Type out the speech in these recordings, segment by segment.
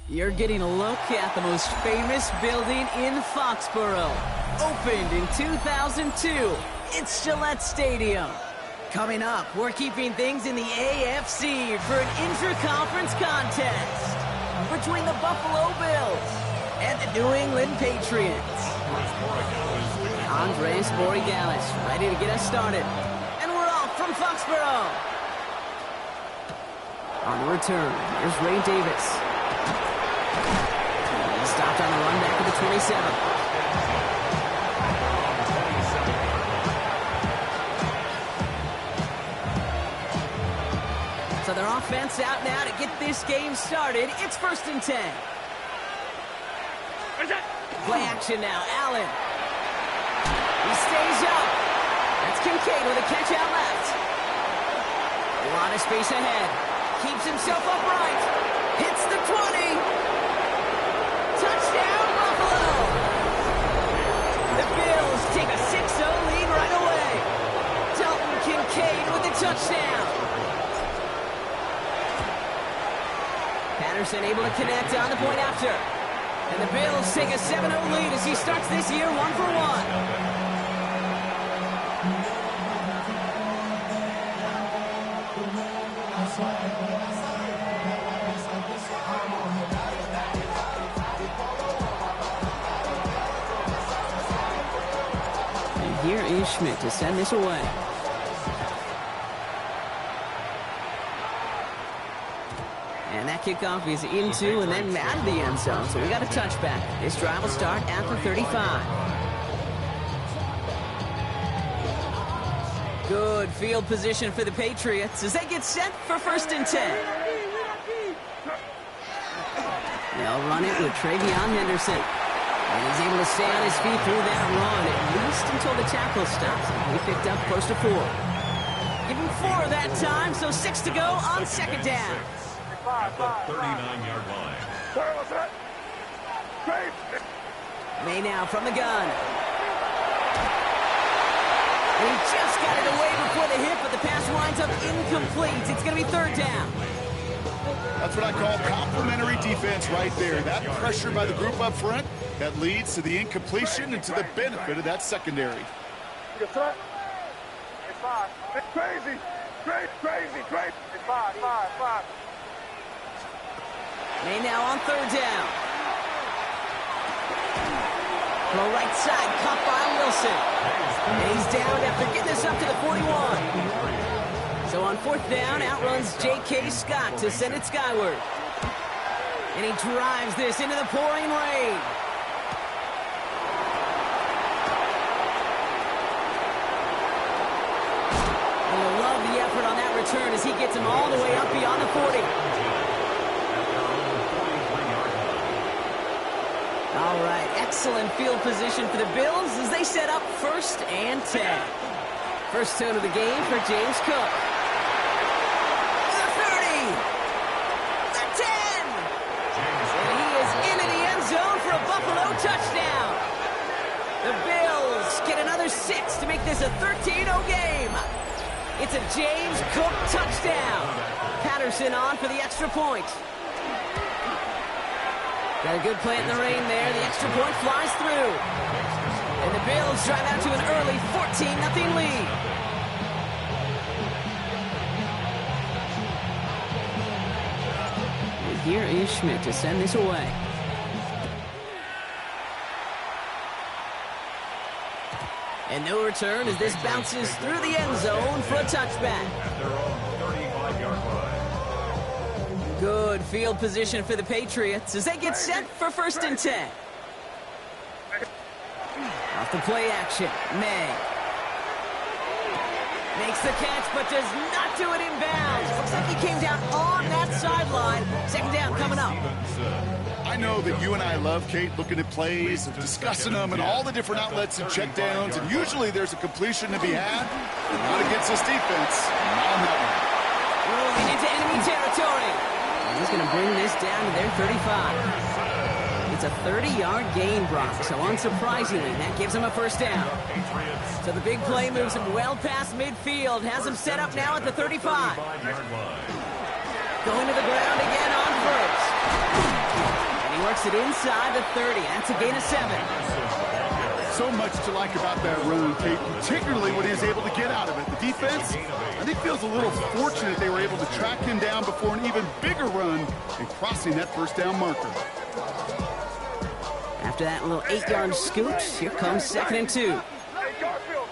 You're getting a look at the most famous building in Foxborough. Opened in 2002, it's Gillette Stadium. Coming up, we're keeping things in the AFC for an intra-conference contest between the Buffalo Bills and the New England Patriots. Andres Borregales ready to get us started. And we're off from Foxborough. On the return, here's Ray Davis. Stopped on the run back to the 27. So their offense out now to get this game started. It's 1st and 10. Play action now, Allen. He stays up. That's Kincaid with a catch out left. A lot of space ahead. Keeps himself upright. Hits the 20. Touchdown, Buffalo! The Bills take a 6-0 lead right away. Dalton Kincaid with the touchdown. Patterson able to connect on the point after. And the Bills take a 7-0 lead as he starts this year 1-for-1. Here is Schmidt to send this away. And that kickoff is into and then out of the end zone. So we got a touchback. This drive will start at the 35. Good field position for the Patriots as they get set for 1st and 10. They'll run it with Travion Henderson. And he's able to stay on his feet through that run, at least until the tackle stops. He picked up close to 4. Give him 4 that time, so 6 to go on 2nd down. At the 39-yard line. May now from the gun. And he just got it away before the hit, but the pass winds up incomplete. It's going to be 3rd down. That's what I call complimentary defense right there. That pressure by the group up front, that leads to the incompletion and to the benefit of that secondary. It's crazy. It's five. May now on 3rd down. From right side, caught by Wilson. And he's down after getting this up to the 41. So on 4th down, outruns J.K. Scott to send it skyward. And he drives this into the pouring rain. And you'll love the effort on that return as he gets him all the way up beyond the 40. All right, excellent field position for the Bills as they set up 1st and 10. First tone of the game for James Cook. Buffalo touchdown. The Bills get another 6 to make this a 13-0 game. It's a James Cook touchdown. Patterson on for the extra point. Got a good play in the rain there. The extra point flies through. And the Bills drive out to an early 14-0 lead. And here is Schmidt to send this away. And no return as this bounces through the end zone for a touchback. Good field position for the Patriots as they get set for 1st and 10. Off the play action, May. Makes the catch but does not do it in bounds. Looks like he came down on that sideline. 2nd down coming up. I know that you and I love, Kate, looking at plays and discussing them and all the different outlets and checkdowns, and usually there's a completion to be had, but not against this defense. Not on that one. Moving into enemy territory. And he's going to bring this down to their 35. It's a 30-yard gain, Brock, so unsurprisingly, that gives him a 1st down. So the big play moves him well past midfield, has him set up now at the 35. Going to the ground again on 1st. takes it inside the 30. That's a gain of 7. So much to like about that run, Kate, particularly when he was able to get out of it. The defense, I think, feels a little fortunate they were able to track him down before an even bigger run and crossing that first down marker. After that little 8-yard scoot, here comes 2nd and 2. Hey, Garfield.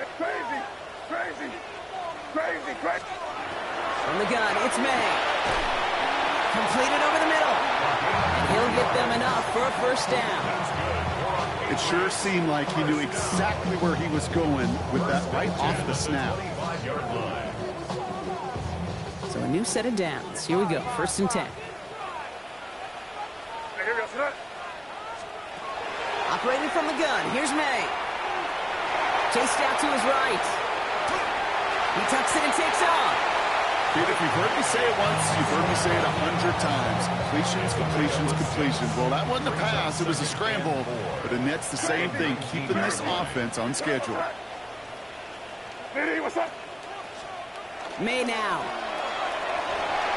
It's crazy. From the gun, it's May. Completed over the middle. And he'll get them enough for a first down. It sure seemed like he knew exactly where he was going with that right off the snap. So a new set of downs. Here we go, 1st and 10. Hey, here we go, son. Operating from the gun, here's May. Chased out to his right. He tucks it and takes off. Dude, if you've heard me say it once, you've heard me say it 100 times. Completions. Well, that wasn't a pass. It was a scramble. But the net's the same thing, keeping this offense on schedule. Hey, what's up? May now.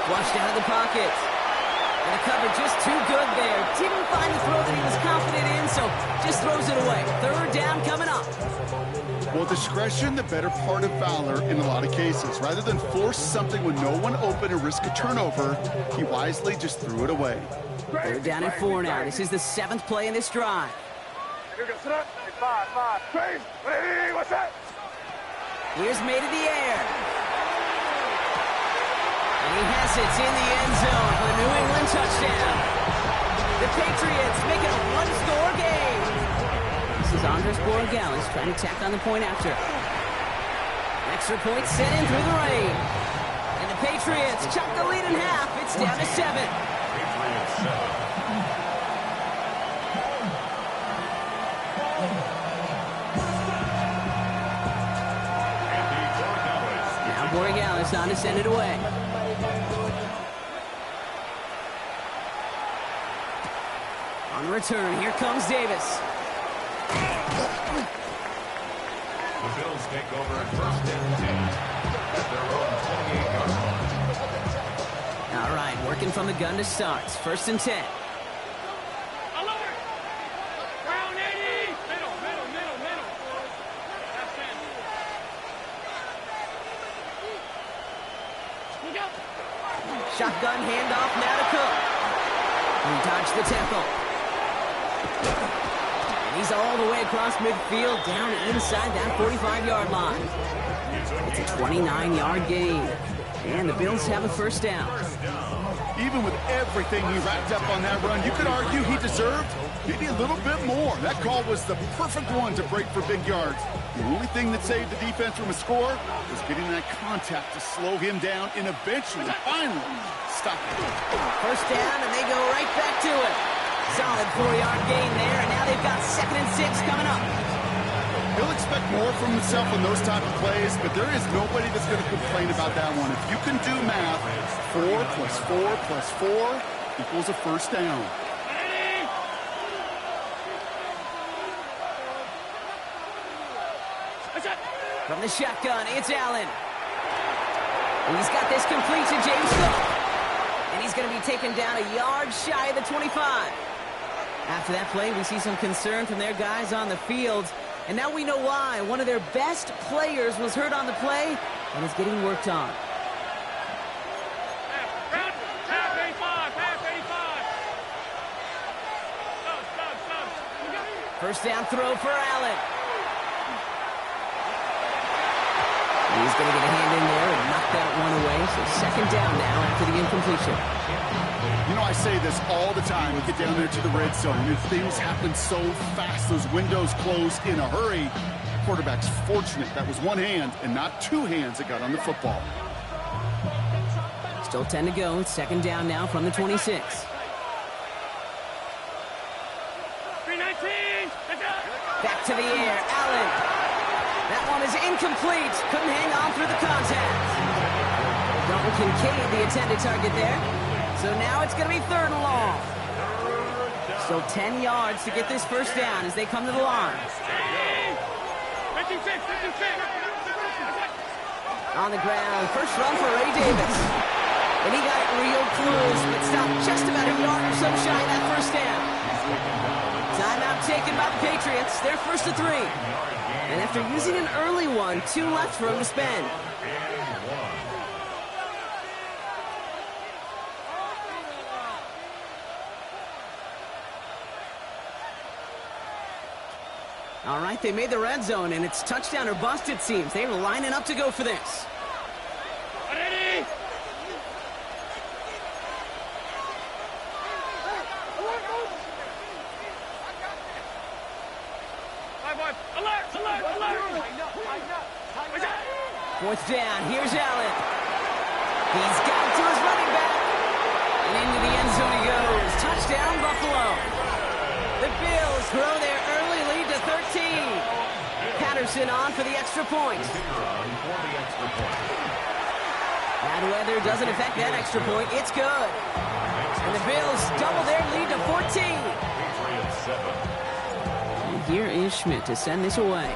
Flushed out of the pocket. And the cover just too good there. Didn't find the throw that he was confident in, so just throws it away. 3rd down coming up. Well, discretion, the better part of valor in a lot of cases. Rather than force something with no one open and risk a turnover, he wisely just threw it away. 3rd down and 4 now. This is the 7th play in this drive. Here we go, son. Hey, 5. Crazy. Hey, what's that? Here's May to the air. And he has it in the end zone for the New England touchdown. The Patriots make it a one-score game. This is Andres Borregales trying to tack on the point after. Extra point sent in through the rain. And the Patriots chop the lead in half. It's down to 7. Now Borregales on to send it away. On the return, here comes Davis. The Bills take over at 1st and 10 at their own 28-yard line. All right, working from the gun to start. 1st and 10. Shotgun handoff now to Cook. He dodged the tackle. And he's all the way across midfield, down inside that 45-yard line. It's a 29-yard gain. And the Bills have a first down. Even with everything he racked up on that run, you could argue he deserved maybe a little bit more. That call was the perfect one to break for big yards. The only thing that saved the defense from a score was getting that contact to slow him down and eventually, finally, stop it. First down, and they go right back to it. Solid 4-yard gain there, and now they've got 2nd and 6 coming up. He'll expect more from himself in those type of plays, but there is nobody that's going to complain about that one. If you can do math, 4 plus 4 plus 4 equals a first down. From the shotgun, it's Allen. And he's got this complete to James Cook. And he's going to be taken down a yard shy of the 25. After that play, we see some concern from their guys on the field. And now we know why. One of their best players was hurt on the play and is getting worked on. First down throw for Allen. He's going to get a hand in there and knock that one away. So 2nd down now after the incompletion. You know, I say this all the time. We get down there to the red zone, and things happen so fast. Those windows close in a hurry. Quarterback's fortunate that was one hand and not two hands that got on the football. Still 10 to go. It's 2nd down now from the 26. 319. Back to the air. Allen. That one is incomplete. Couldn't hang on through the contact. Dalton Kincaid, the intended target there. So now it's going to be 3rd and long. Still 10 yards to get this first down as they come to the line. 56. On the ground, first run for Ray Davis. And he got it real close, but stopped just taken by the Patriots. They're first to 3. And after using an early one, 2 left for him to spend. All right, they made the red zone, and it's touchdown or bust, it seems. They were lining up to go for this. Ready? Alert! Fourth down, here's Allen. He's got it to his running back. And into the end zone he goes. Touchdown, Buffalo. The Bills grow their early lead to 13. Patterson on for the extra point. Bad weather doesn't affect that extra point. It's good. And the Bills double their lead to 14. And here is Schmidt to send this away.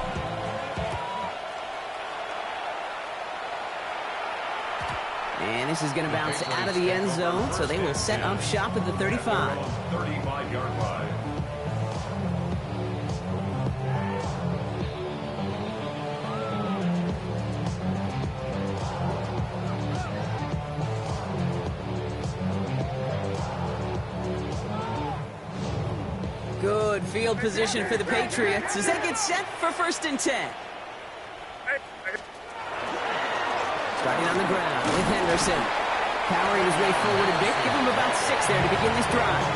And this is going to bounce out of the end zone, so they will set up shop at the 35. 35-yard line. Good field position for the Patriots as they get set for 1st and 10. Starting on the ground with Henderson. Powering his way forward a bit. Give him about 6 there to begin this drive.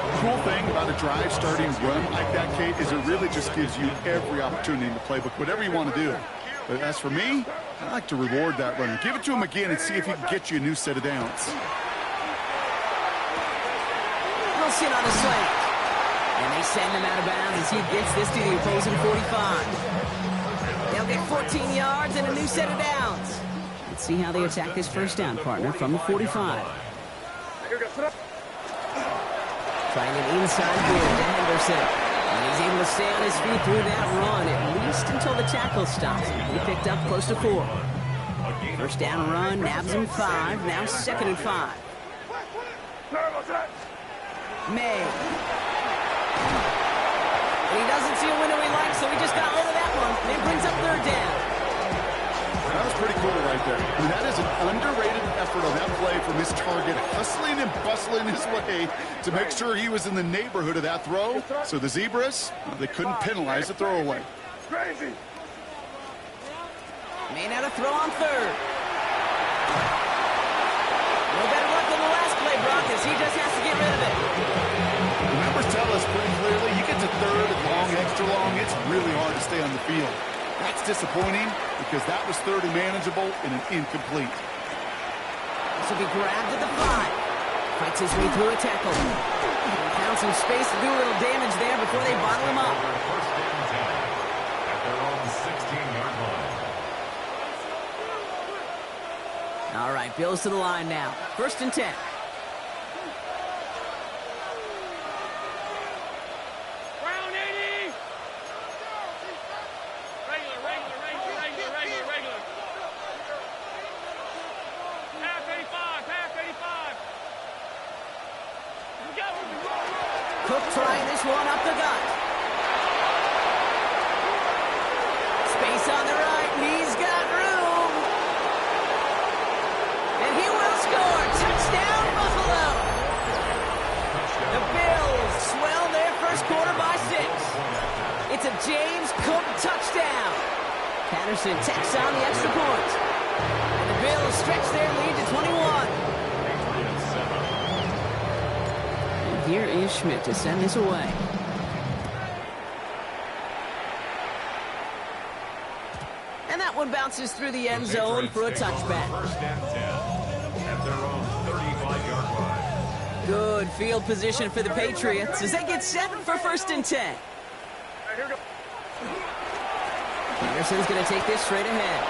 The cool thing about a drive starting run like that, Kate, is it really just gives you every opportunity in the playbook, whatever you want to do. But as for me, I like to reward that runner. Give it to him again and see if he can get you a new set of downs. Wilson on the slant. And they send him out of bounds as he gets this to the opposing 45. They'll get 14 yards and a new set of downs. Let's see how they attack this first down, partner, from the 45. Trying an inside ball to Henderson. And he's able to stay on his feet through that run, at least until the tackle stops him. He picked up close to 4. First down run, nabs him 5. Now 2nd and 5. May. And he doesn't see a window he likes, so he just got rid of that one. And it brings up 3rd down. That was pretty cool right there. I mean, that is an underrated effort on that play from his target, hustling and bustling his way to make sure he was in the neighborhood of that throw. So the Zebras, well, they couldn't penalize the throwaway. Crazy. May not have throw on 3rd. No better luck than the last play, Brock, as he just has to get rid of it. The numbers tell us pretty clearly, you get to 3rd and long, extra long, it's really hard to stay on the field. That's disappointing because that was 3rd and manageable and an incomplete. This will be grabbed at the 5. Fights his way through a tackle. Found some space to do a little damage there before they bottle him up. First and 10 at their own 16-yard line. All right, Bills to the line now. 1st and 10. Round 80. Regular. Half 85. Cook trying this one up the gut. Space on the right, and he's got room. And he will score. Touchdown, Buffalo. The Bills swell their first quarter by 6. It's a James Cook touchdown. Patterson tacks on the extra point. And the Bills stretch their lead to 21. And here is Schmidt to send this away. And that one bounces through the end zone for a touchback. First and 10 at their own 35-yard line. Good field position for the Patriots as they get set for 1st and 10. Anderson's going to take this straight ahead.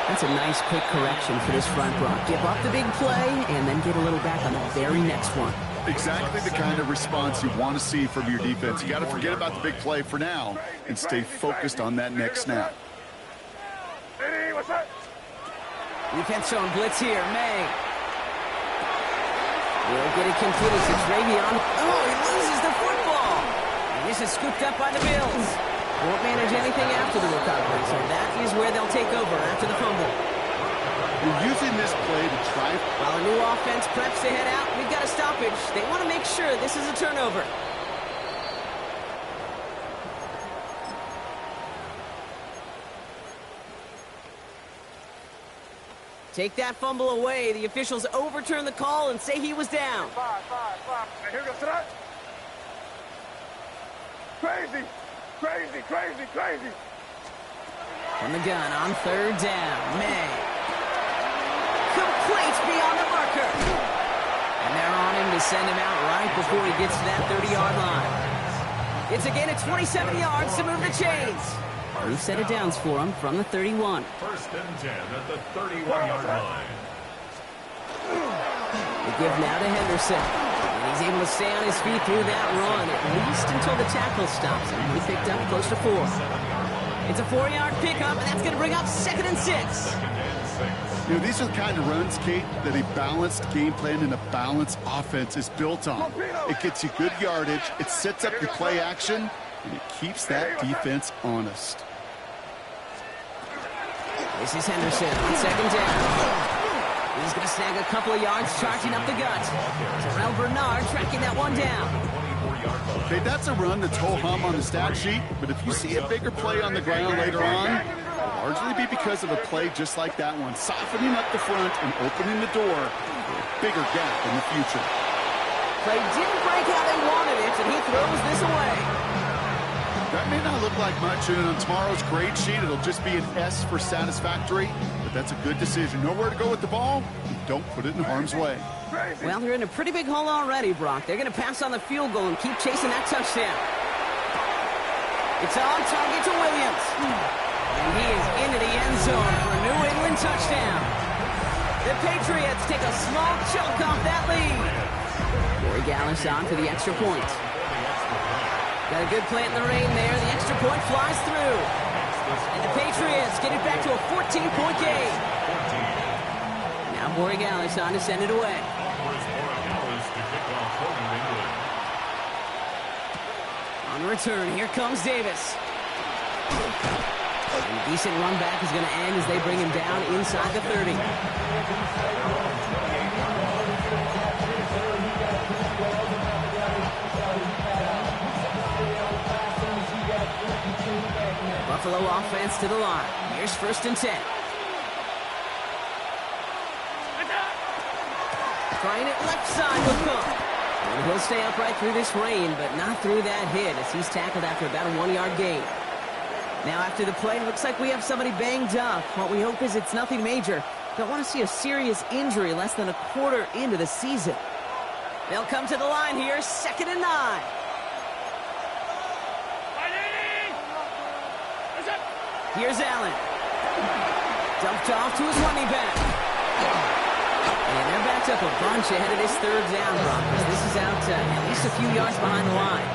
That's a nice quick correction for this front row. Give up the big play and then get a little back on the very next one. Exactly the kind of response you want to see from your defense. You got to forget about the big play for now and stay focused on that next snap. Hey, what's that? Defense showing blitz here. May. Will get it complete. It's Ravion. Oh, he loses the football. And this is scooped up by the Bills. Won't manage anything after the recovery, so that is where they'll take over after the fumble. We're using this play to try. While a new offense preps to head out, we've got a stoppage. They want to make sure this is a turnover. Take that fumble away. The officials overturn the call and say he was down. Five. Now here goes tonight. Crazy. From the gun on third down, May. Complete beyond the marker. And they're on him to send him out right before he gets to that 30-yard line. It's again at 27 yards to move the chains. We've set it downs for him from the 31. First and 10 at the 31-yard line. The give now to Henderson. And he's able to stay on his feet through that run, at least until the tackle stops him. He picked up close to 4. It's a 4-yard pickup, and that's going to bring up 2nd and 6. You know, these are the kind of runs, Kate, that a balanced game plan and a balanced offense is built on. It gets you good yardage, it sets up your play action, and it keeps that defense honest. This is Henderson on 2nd down. He's going to snag a couple of yards, charging up the gut. Terrell Bernard tracking that one down. Okay, that's a run that's ho-hum on the stat sheet, but if you see a bigger play on the ground later on, it'll largely be because of a play just like that one, softening up the front and opening the door for a bigger gap in the future. Play didn't break how they wanted it, and he throws this away. That may not look like much, and on tomorrow's grade sheet, it'll just be an S for satisfactory, but that's a good decision. Know where to go with the ball, and don't put it in harm's way. Well, they're in a pretty big hole already, Brock. They're going to pass on the field goal and keep chasing that touchdown. It's on target to Williams. And he is into the end zone for a New England touchdown. The Patriots take a small chunk off that lead. Corey Gallis on for the extra point. Got a good play in the rain there. The extra point flies through. And the Patriots get it back to a 14-point game. Now Borregales on to send it away. On the return, here comes Davis. And a decent run back is going to end as they bring him down inside the 30. Buffalo offense to the line. Here's 1st and 10. Trying it left side with Cook. And he'll stay upright through this rain, but not through that hit as he's tackled after about a 1-yard gain. Now after the play, it looks like we have somebody banged up. What we hope is it's nothing major. Don't want to see a serious injury less than a quarter into the season. They'll come to the line here, 2nd and 9. Here's Allen. Dumped off to his running back. And they're backed up a bunch ahead of this 3rd down, Broncos. This is out at least a few yards behind the line.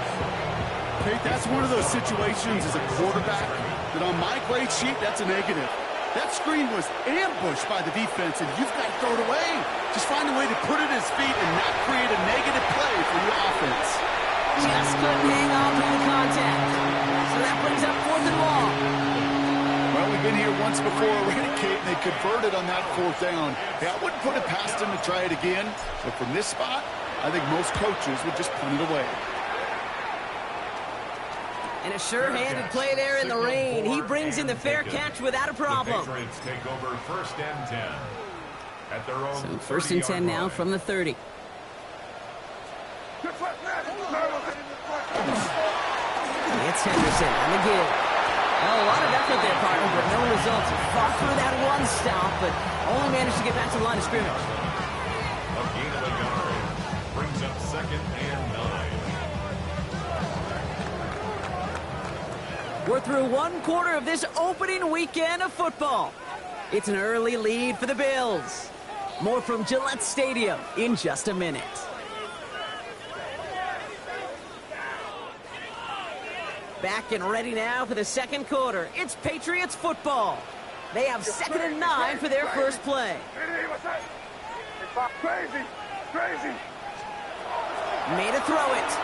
Kate, that's one of those situations as a quarterback that on my grade sheet, that's a negative. That screen was ambushed by the defense, and you've got to throw it away. Just find a way to put it at his feet and not create a negative play for your offense. Just couldn't hang on through the contact. So that brings up 4th and long. Well, we've been here once before already, Kate, and they converted on that 4th down. Yeah, I wouldn't put it past them to try it again, but from this spot, I think most coaches would just punt it away. And a sure-handed play there in the rain. He brings in the fair catch without a problem. The Patriots take over 1st and 10 at their own. So 1st and 10 now from the 30. It's Henderson on the give. Well, a lot of effort there, partner, but no results. Fought through that one stop, but only managed to get back to the line of scrimmage. A gain of a yard brings up 2nd and 9. We're through 1 quarter of this opening weekend of football. It's an early lead for the Bills. More from Gillette Stadium in just a minute. Back and ready now for the 2nd quarter. It's Patriots football. They have 2nd and 9 for their first play. Crazy. Made a throw it.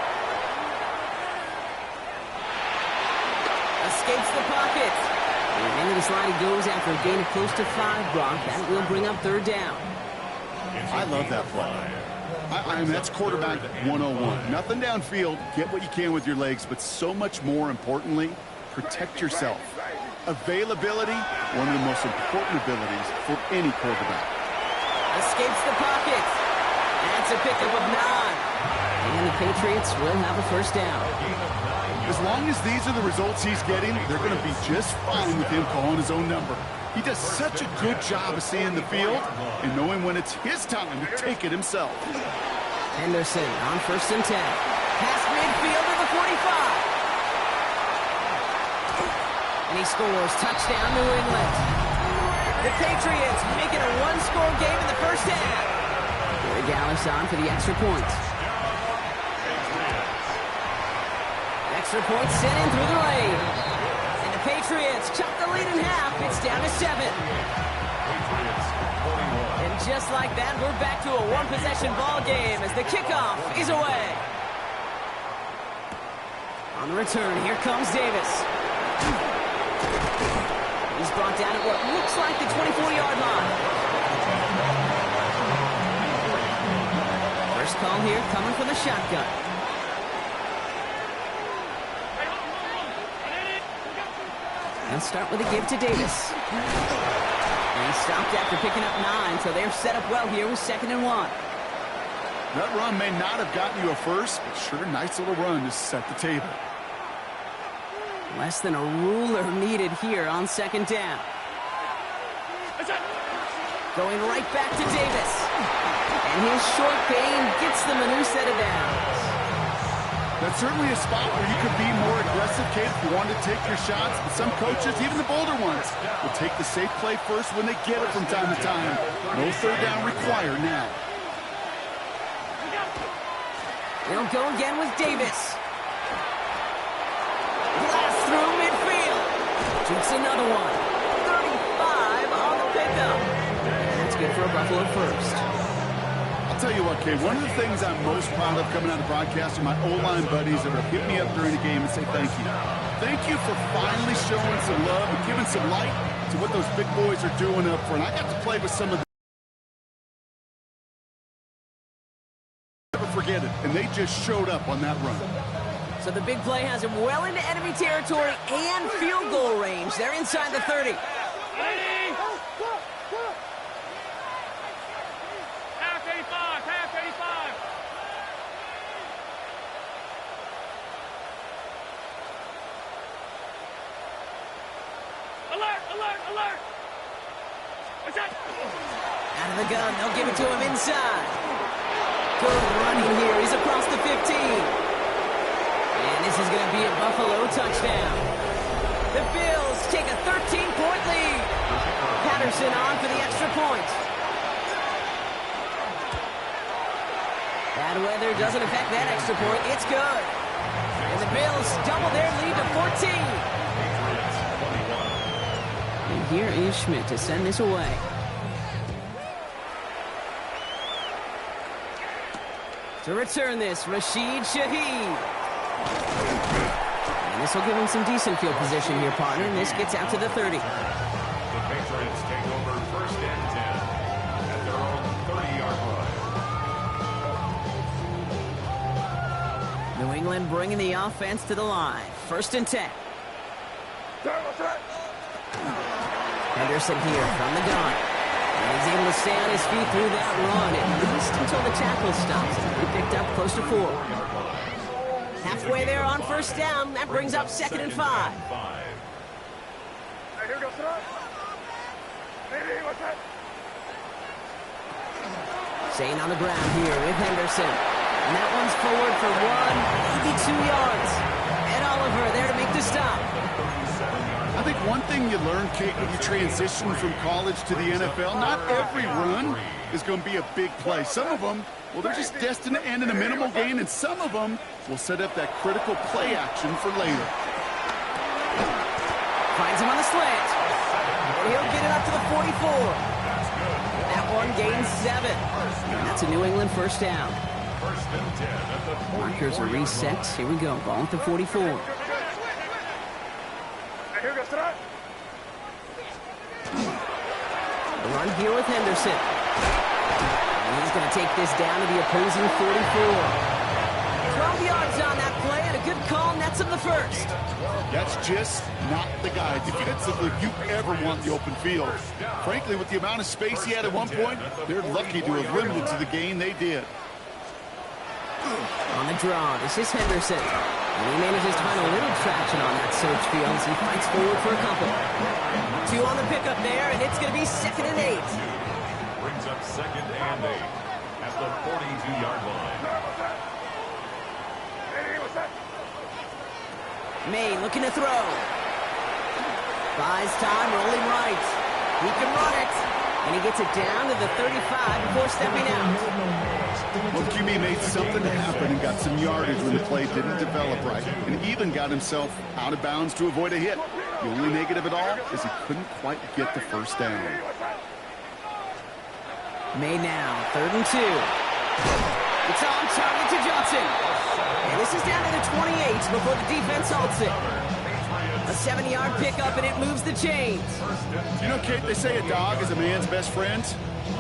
Escapes the pocket. And into the slide he goes after a gain of close to 5, Brock. That will bring up 3rd down. I love that play. I mean, that's quarterback 101. Nothing downfield. Get what you can with your legs, but so much more importantly, protect yourself. Availability, one of the most important abilities for any quarterback. Escapes the pocket. That's a pickup of 9. And the Patriots will have a 1st down. As long as these are the results he's getting, they're going to be just fine with him calling his own number. He does such a good job of seeing the field and knowing when it's his time to take it himself. Henderson on 1st and 10. Past midfield to the 45. And he scores. Touchdown, New England. The Patriots making a 1-score game in the 1st half. Gary Gallis on for the extra point. Extra point sent in through the lane. And the Patriots chop the lead in half. It's down to 7. And just like that, we're back to a 1-possession ball game as the kickoff is away. On the return, here comes Davis. He's brought down at what looks like the 24-yard line. First call here coming from the shotgun. They'll start with a give to Davis. And he stopped after picking up 9, so they're set up well here with 2nd and 1. That run may not have gotten you a first, but sure, nice little run to set the table. Less than a ruler needed here on 2nd down. Going right back to Davis. And his short gain gets them a new set of downs. That's certainly a spot where you could be more aggressive, kid, if you want to take your shots. But some coaches, even the bolder ones, will take the safe play first when they get it from time to time. No 3rd down required now. They'll go again with Davis. Blast through midfield. Shoots another one. 35 on the pickup. And that's good for a Buffalo 1st. I'll tell you what, Kate, one of the things I'm most proud of coming out of broadcast are my O-line buddies that will hit me up during the game and say thank you. Thank you for finally showing some love and giving some light to what those big boys are doing up front. I got to play with some of them. Never forget it, and they just showed up on that run. So the big play has him well into enemy territory and field goal range. They're inside the 30. Out of the gun, they'll give it to him inside. Good running here, he's across the 15. And this is going to be a Buffalo touchdown. The Bills take a 13-point lead. Patterson on for the extra point. Bad weather doesn't affect that extra point, it's good. And the Bills double their lead to 14. And here is Schmidt to send this away. To return this, Rashid Shaheed. And this will give him some decent field position here, partner. And this gets out to the 30. The Patriots take over 1st and 10 at their own 30-yard line. New England bringing the offense to the line. 1st and 10. Henderson here from the gun. And he's able to stay on his feet through that run, at least until the tackle stops. He picked up close to 4. Halfway there on 1st down. That brings up 2nd and 5. Staying on the ground here with Henderson. And that one's forward for 1, maybe 2 yards. Ed Oliver there to make the stop. I think one thing you learn, Kate, when you transition from college to the NFL, not every run is going to be a big play. Some of them, well, they're just destined to end in a minimal gain, and some of them will set up that critical play action for later. Finds him on the slant. And he'll get it up to the 44. That one gains 7. And that's a New England 1st down. Markers are reset. Here we go. Ball at the 44. Here goes tonight. The run here with Henderson. And he's going to take this down to the opposing 44. 12 yards on that play, and a good call nets him the first. That's just not the guy defensively you ever want the open field. Frankly, with the amount of space he had at one point, they're lucky to have limited to the gain they did. On the draw, this is Henderson. And he manages to find a little traction on that search field as he fights forward for a couple. 2 on the pickup there, and it's going to be 2nd and 8. Brings up 2nd and 8 at the 42-yard line. May looking to throw. Buys time, rolling right. He can run it. And he gets it down to the 35 before stepping out. Well, QB made something happen and got some yardage when the play didn't develop right. And even got himself out of bounds to avoid a hit. The only negative at all is he couldn't quite get the first down. May now, 3rd and 2. It's on target to Johnson. And this is down to the 28 before the defense halts it. A 7-yard pickup, and it moves the chains. You know, Kate, they say a dog is a man's best friend.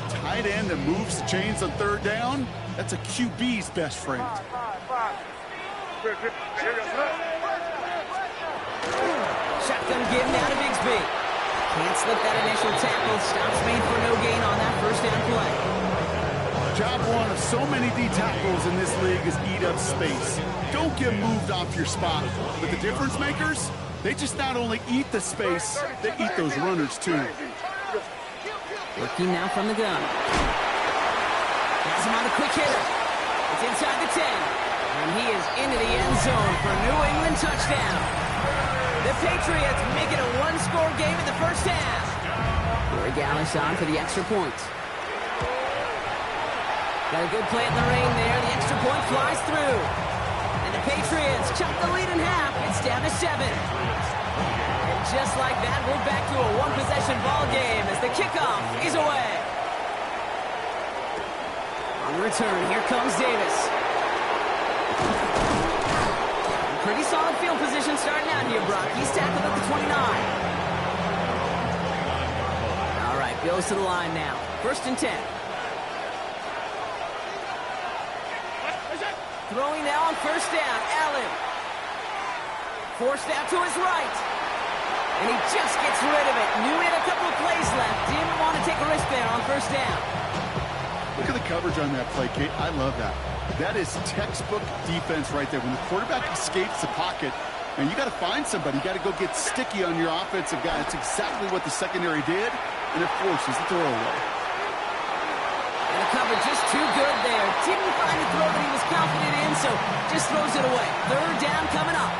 Tight end that moves the chains on 3rd down, that's a QB's best friend. Shotgun give now to Bigsby. Can't slip that initial tackle. Stops made for no gain on that first down play. Job one of so many D tackles in this league is eat up space. Don't get moved off your spot. But the difference makers, they just not only eat the space, they eat those runners too. Working now from the gun. Has him on a quick hitter. It's inside the 10. And he is into the end zone for a New England touchdown. The Patriots make it a 1-score game in the first half. Corey Gallis on for the extra point. Got a good play in the rain there. The extra point flies through. And the Patriots chop the lead in half. It's down to 7. And just like that, we're back to a one-possession ball game as the kickoff is away. On return, here comes Davis. Pretty solid field position starting out here, Brock. He's tackled at the 29. All right, goes to the line now. 1st and 10. Throwing now on 1st down, Allen. Forced out to his right. And he just gets rid of it. Knew he had a couple of plays left. Didn't want to take a risk there on 1st down. Look at the coverage on that play, Kate. I love that. That is textbook defense right there. When the quarterback escapes the pocket, and you got to find somebody. You got to go get sticky on your offensive guy. That's exactly what the secondary did, and it forces the throwaway. And the cover just too good there. Didn't find the throw that he was confident in, so just throws it away. 3rd down coming up.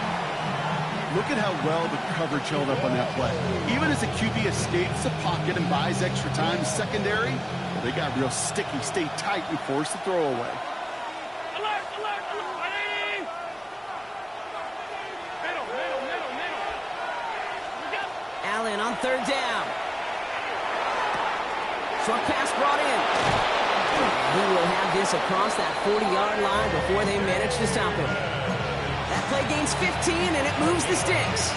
Look at how well the coverage held up on that play. Even as the QB escapes the pocket and buys extra time, secondary, well, they got real sticky, stay tight, and force the throwaway. Allen on 3rd down. Short pass brought in. He will have this across that 40-yard line before they manage to stop him. That play gains 15, and it moves the sticks.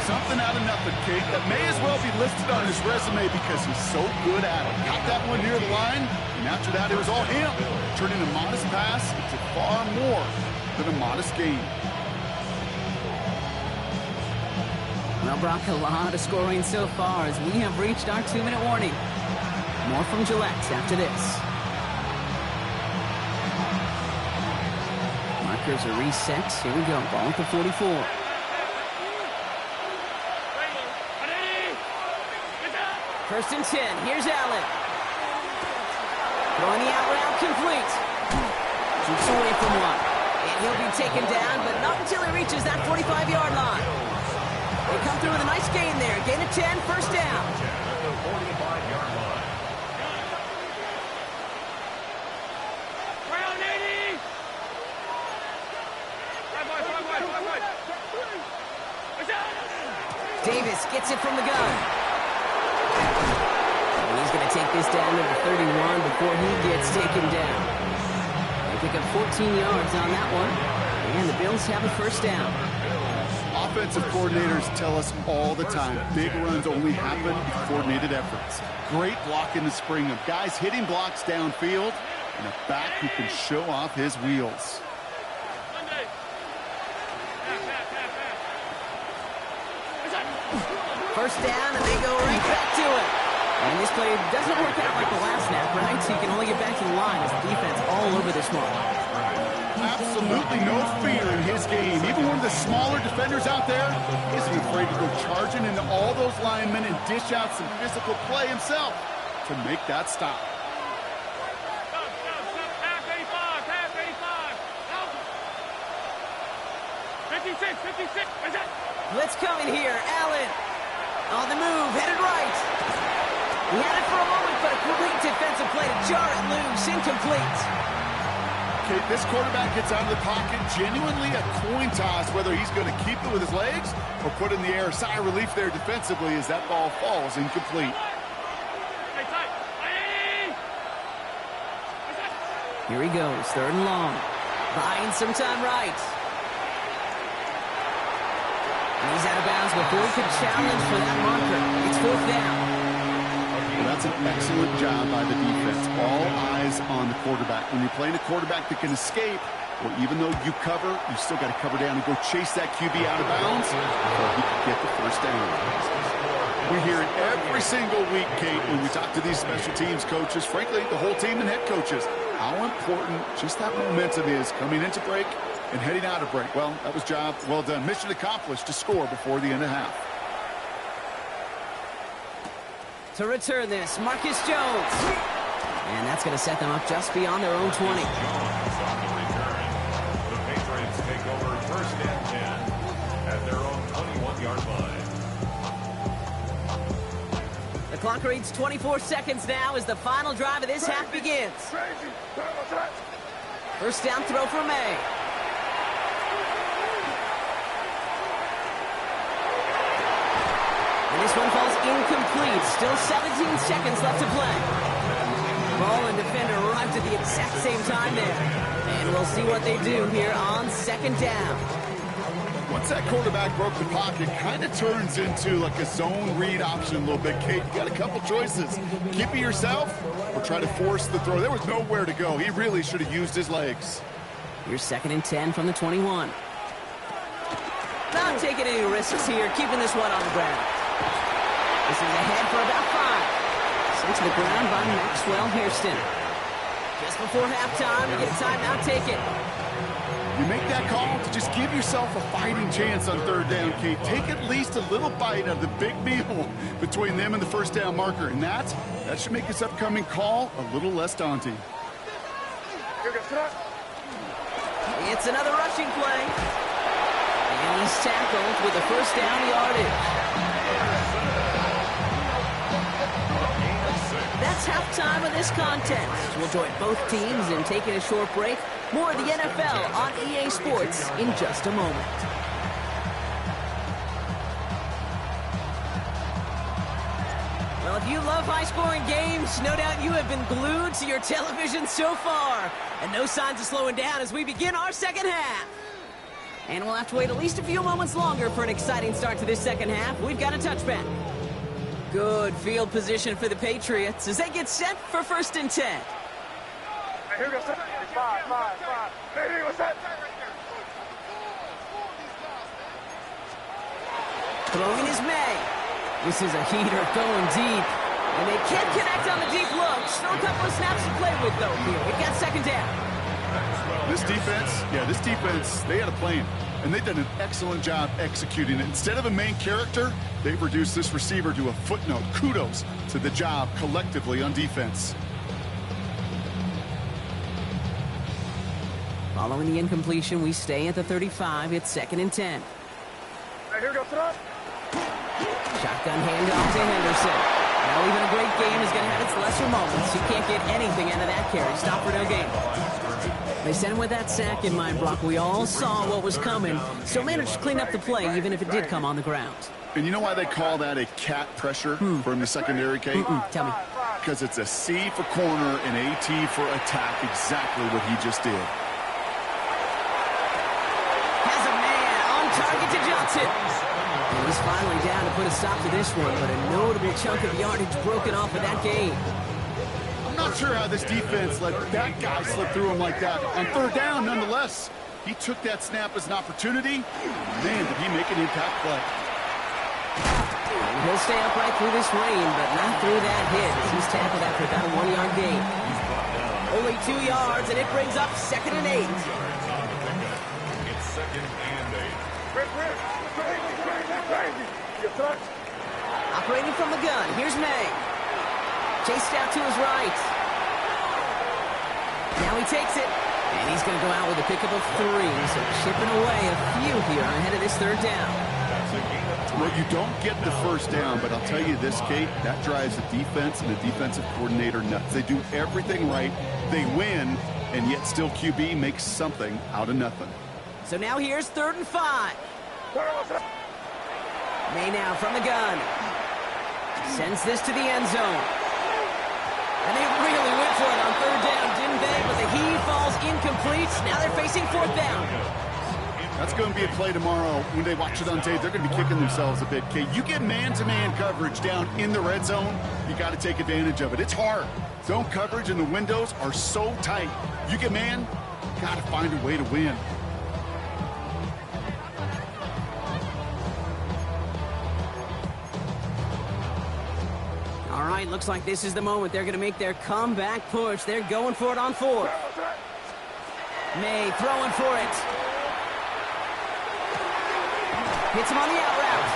Something out of nothing, Kate. That may as well be listed on his resume because he's so good at it. Got that one near the line, and after that, it was all him. Turning a modest pass into far more than a modest gain. Well, Brock, a lot of scoring so far as we have reached our 2-minute warning. More from Gillette after this. Markers are reset. Here we go. Ball at the 44. First and 10. Here's Allen. Throwing the out route complete. Shoots away from one. And he'll be taken down, but not until he reaches that 45-yard line. They come through with a nice gain there. Gain of 10, 1st down. At the 45-yard line. Davis gets it from the gun. And he's going to take this down to the 31 before he gets taken down. They pick up 14 yards on that one. And the Bills have a 1st down. offensive coordinators tell us all the time, big runs only happen with coordinated efforts. Great block in the spring of guys hitting blocks downfield and a back who can show off his wheels. First down, and they go right back to it. And this play doesn't work out like the last snap, right? So you can only get back to the line as the defense all over this one. Absolutely no fear in his game. Even one of the smaller defenders out there isn't afraid to go charging into all those linemen and dish out some physical play himself to make that stop. Blitz coming here. Allen on the move, headed right. He had it for a moment, but a complete defensive play to jar it loose. Incomplete. Okay, this quarterback gets out of the pocket, genuinely a coin toss whether he's going to keep it with his legs or put it in the air. Sigh of relief there defensively as that ball falls incomplete. Here he goes, 3rd and long. Buying some time right. And he's out of bounds before he could challenge for that marker. It's 4th down. Well, that's an excellent job by the defense. All eyes on the quarterback. When you're playing a quarterback that can escape, well, even though you cover, you still got to cover down and go chase that QB out of bounds before he can get the first down. We hear it every single week, Kate, when we talk to these special teams coaches, frankly, the whole team and head coaches, how important just that momentum is coming into break and heading out of break. Well, that was job well done. Mission accomplished to score before the end of half. To return this, Marcus Jones. And that's going to set them up just beyond their own 20. Jones on the return. The Patriots take over 1st and 10 at their own 21-yard line. The clock reads 24 seconds now as the final drive of this half begins. First down throw for May. And this one falls incomplete. Still 17 seconds left to play. Ball and defender arrived at the exact same time there. And we'll see what they do here on 2nd down. Once that quarterback broke the pocket, kind of turns into like a zone read option a little bit. Kate, you got a couple choices. Keep it yourself or try to force the throw. There was nowhere to go. He really should have used his legs. Here's 2nd and 10 from the 21. Not taking any risks here, keeping this one on the ground. This is ahead for about 5. Sent to the ground by Maxwell Hairston. Just before halftime, we get a timeout, take it. You make that call to just give yourself a fighting chance on 3rd down, Kate. Take at least a little bite of the big meal between them and the 1st down marker. And that should make this upcoming call a little less daunting. It's another rushing play. And he's tackled with a 1st down yardage. That's halftime of this contest. We'll join both teams in taking a short break. More of the NFL on EA Sports in just a moment. Well, if you love high-scoring games, no doubt you have been glued to your television so far. And no signs of slowing down as we begin our 2nd half. And we'll have to wait at least a few moments longer for an exciting start to this 2nd half. We've got a touchback. Good field position for the Patriots as they get set for 1st and 10. Here we go. 5. Hey, what's that? Throwing is May. This is a heater going deep. And they can't connect on the deep look. Still a couple of snaps to play with, though, here. We've got 2nd down. This defense, they had a plan. And they've done an excellent job executing it. Instead of a main character, they've reduced this receiver to a footnote. Kudos to the job collectively on defense. Following the incompletion, we stay at the 35. It's 2nd and 10. Hey, here we go. Shotgun handoff to Henderson. Now, even a great game is going to have its lesser moments. You can't get anything out of that carry. Stop for no gain. They sent him with that sack in mind, Brock. We all saw what was coming. Still managed to clean up the play, even if it did come on the ground. And you know why they call that a cat pressure from the secondary, Kate? Tell me. Because it's a C for corner and a T for attack. Exactly what he just did. Has a man on target to gets it. And he's finally down to put a stop to this one, but a notable chunk of yardage broken off of that game. I'm not sure how this defense let that guy slip through him like that. On third down, nonetheless, he took that snap as an opportunity. Man, did he make an impact play. And he'll stay upright through this rain, but not through that hit as he's tackled after about a 1-yard gain. Only 2 yards, and it brings up 2nd and 8. It's 2nd and 8. Operating from the gun, here's May. Chased out to his right. Now he takes it, and he's going to go out with a pickup of 3, so chipping away a few here ahead of this 3rd down. Well, you don't get the first down, but I'll tell you this, Kate, that drives the defense and the defensive coordinator nuts. They do everything right, they win, and yet still QB makes something out of nothing. So now here's 3rd and 5. May now from the gun. Sends this to the end zone. And they really went for it on 3rd down, didn't they? But the heave falls incomplete. Now they're facing 4th down. That's going to be a play tomorrow. When they watch it on tape, they're going to be kicking themselves a bit, Kate. You get man-to-man coverage down in the red zone, you got to take advantage of it. It's hard. Zone coverage and the windows are so tight. You get man, you got to find a way to win. All right, looks like this is the moment. They're going to make their comeback push. They're going for it on 4th. May throwing for it. Hits him on the out route.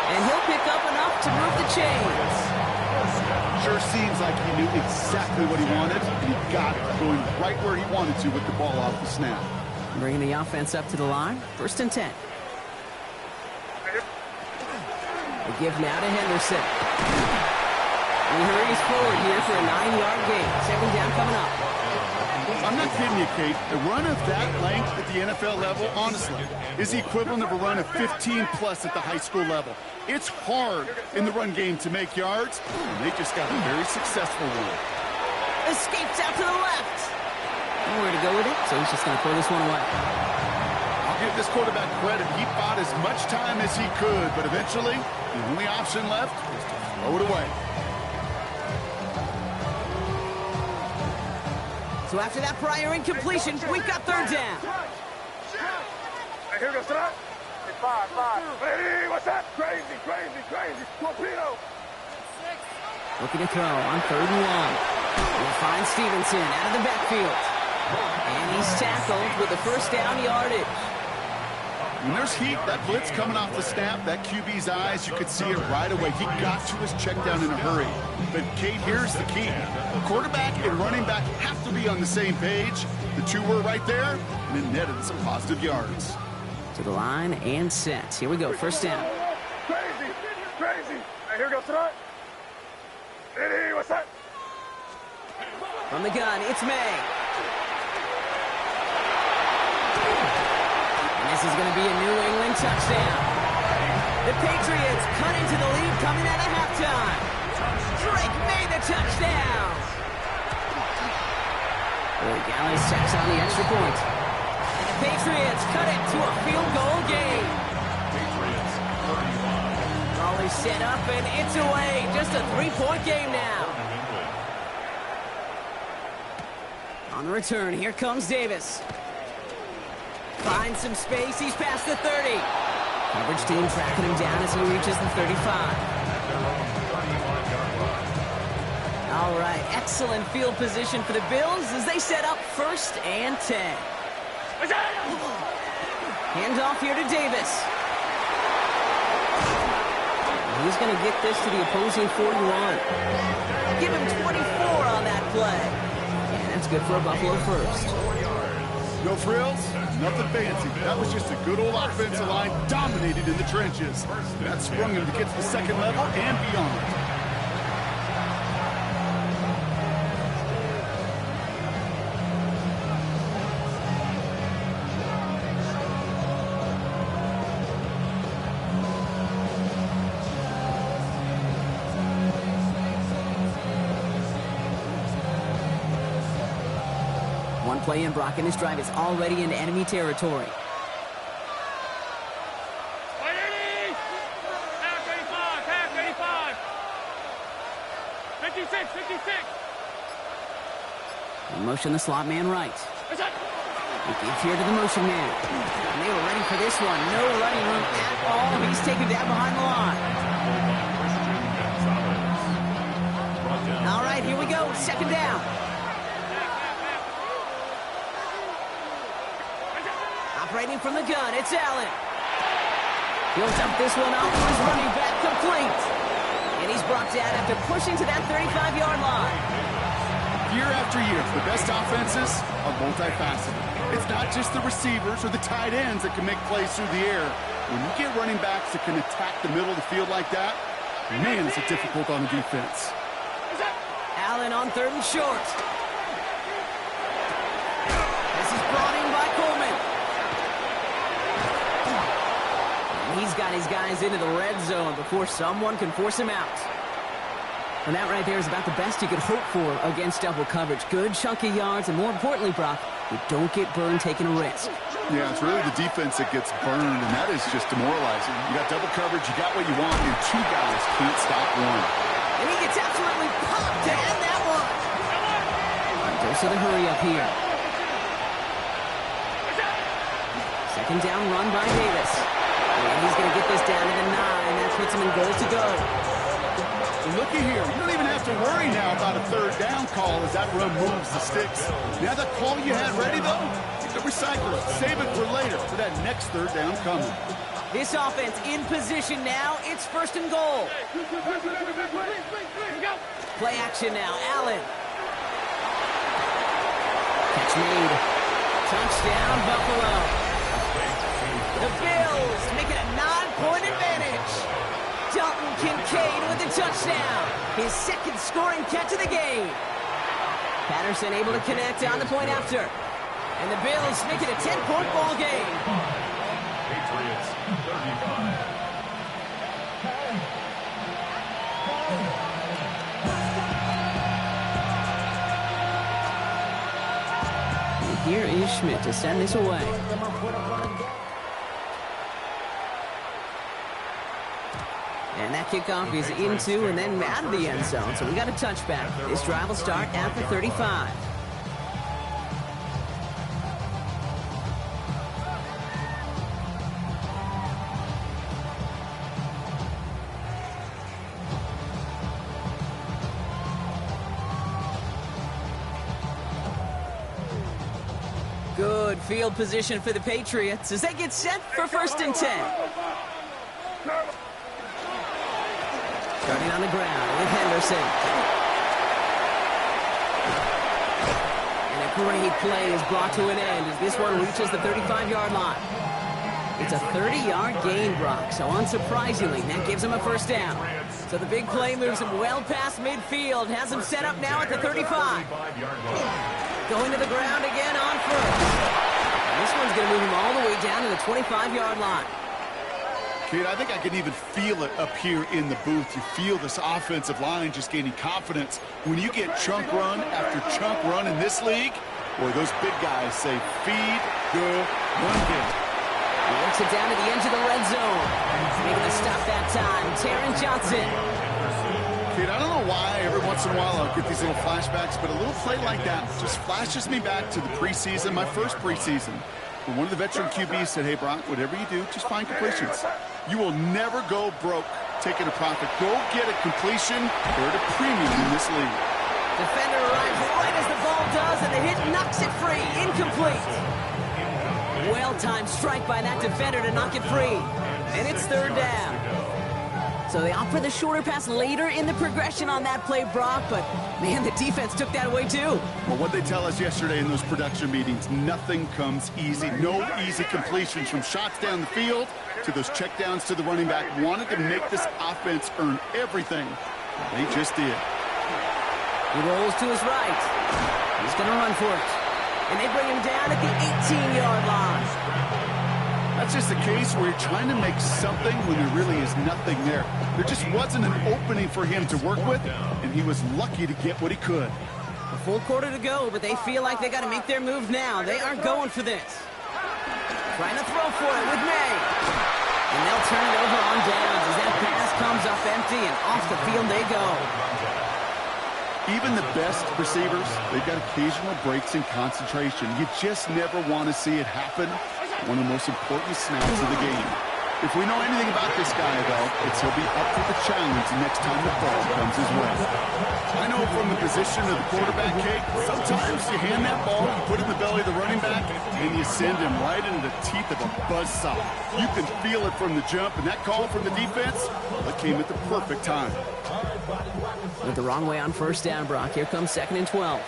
And he'll pick up enough to move the chains. Sure seems like he knew exactly what he wanted, and he got it, going right where he wanted to with the ball off the snap. Bringing the offense up to the line. 1st and 10. The give now to Henderson. And he hurries forward here for a 9-yard gain. 2nd down coming up. I'm not kidding you, Kate. A run of that length at the NFL level, honestly, is the equivalent of a run of 15-plus at the high school level. It's hard in the run game to make yards, and they just got a very successful one. Escapes out to the left. Nowhere to go with it, so he's just going to throw this one away. I'll give this quarterback credit. He bought as much time as he could, but eventually, the only option left was to throw it away. So after that prior incompletion, we've got 3rd down. Hey, here goes that. It's 5. Hey, what's that? Crazy. Torpedo. Looking to throw on 3rd and 1. We'll find Stevenson out of the backfield. And he's tackled with the 1st down yardage. When there's heat, that blitz coming off the snap, that QB's eyes, you could see it right away. He got to his check down in a hurry. But, Kate, here's the key. Quarterback and running back have to be on the same page. The two were right there, and it netted some positive yards. To the line and set. Here we go, 1st down. Crazy. Hey, here goes that. Hey, what's that? From the gun, it's May. This is going to be a New England touchdown. The Patriots cut into the lead coming out of halftime. Drake made the touchdown. Gallis checks on the extra point. And the Patriots cut it to a field goal game. Raleigh set up and it's away. Just a 3-point game now. On the return, here comes Davis. Finds some space, he's past the 30. Coverage team tracking him down as he reaches the 35. All right, excellent field position for the Bills as they set up 1st and 10. Handoff here to Davis. He's going to get this to the opposing 41. Give him 24 on that play. And that's good for a Buffalo 1st. No frills, nothing fancy. That was just a good old offensive line dominated in the trenches. That sprung him to get to the 2nd level and beyond. One play in, Brock, and this drive is already into enemy territory. motion the slot man right. He gives here to the motion man. And they were ready for this one. No running room at all. He's taken down behind the line. All right, here we go. Second down. Operating from the gun, it's Allen. He'll dump this one off to his running back, complete. And he's brought down after pushing to that 35-yard line. Year after year, the best offenses are multifaceted. It's not just the receivers or the tight ends that can make plays through the air. When you get running backs that can attack the middle of the field like that, man, is it difficult on the defense. Allen on 3rd and short. This is brought in by Coleman. And he's got his guys into the red zone before someone can force him out. And that right there is about the best you could hope for against double coverage. Good chunky yards, and more importantly, Brock, you don't get burned taking a risk. Yeah, it's really the defense that gets burned, and that is just demoralizing. You got double coverage, you got what you want, and 2 guys can't stop one. And he gets absolutely popped to end that one. Dose of the hurry up here. Second down run by Davis. And he's going to get this down to the 9. That puts him in goal to go. And looky here, you don't even have to worry now about a 3rd down call as that run moves the sticks. Now that call you had ready, though, you can recycle it. Save it for later for that next 3rd down coming. This offense in position now. It's 1st and goal. Play action now. Allen. Catch made. Touchdown, Buffalo. The Bills make it a 9-point advantage. Dalton Kincaid with the touchdown. His 2nd scoring catch of the game. Patterson able to connect on the point after. And the Bills make it a 10-point ball game. Patriots 35. And here is Schmidt to send this away. And that kickoff is into and then out of the end zone. So we got a touchback. This drive will start at the 35. Good field position for the Patriots as they get set for 1st and 10. Starting on the ground with Henderson. And a great play is brought to an end as this one reaches the 35-yard line. It's a 30-yard gain, Brock, so unsurprisingly, that gives him a 1st down. So the big play moves him well past midfield, has him set up now at the 35. Going to the ground again on 1st. And this one's going to move him all the way down to the 25-yard line. Kid, I think I can even feel it up here in the booth. You feel this offensive line just gaining confidence. When you get chunk run after chunk run in this league, boy, those big guys say, feed the run game. He works it down to the edge of the red zone. Making a stop that time, Taron Johnson. Kid, I don't know why every once in a while I'll get these little flashbacks, but a little play like that just flashes me back to the preseason, my first preseason. When one of the veteran QBs said, hey, Brock, whatever you do, just find completions. You will never go broke taking a profit. Go get a completion. They're at a premium in this league. Defender arrives right as the ball does, and the hit knocks it free. Incomplete. Well-timed strike by that defender to knock it free. And it's 3rd down. So they opt for the shorter pass later in the progression on that play, Brock, but, man, the defense took that away, too. Well, what they tell us yesterday in those production meetings, nothing comes easy. No easy completions from shots down the field to those checkdowns to the running back. Wanted to make this offense earn everything. They just did. He rolls to his right. He's going to run for it. And they bring him down at the 18-yard line. That's just a case where you're trying to make something when there really is nothing there. There just wasn't an opening for him to work with, and he was lucky to get what he could. A full quarter to go, but they feel like they got to make their move now. They are going for this. Trying to throw for it with May. And they'll turn it over on downs as that pass comes up empty, and off the field they go. Even the best receivers, they've got occasional breaks in concentration. You just never want to see it happen. One of the most important snaps of the game. If we know anything about this guy, though, it's he'll be up for the challenge next time the ball comes his way. I know from the position of the quarterback, Kate, sometimes you hand that ball, you put it in the belly of the running back, and you send him right into the teeth of a buzzsaw. You can feel it from the jump, and that call from the defense, well, it came at the perfect time. Went the wrong way on first down, Brock. Here comes 2nd and 12.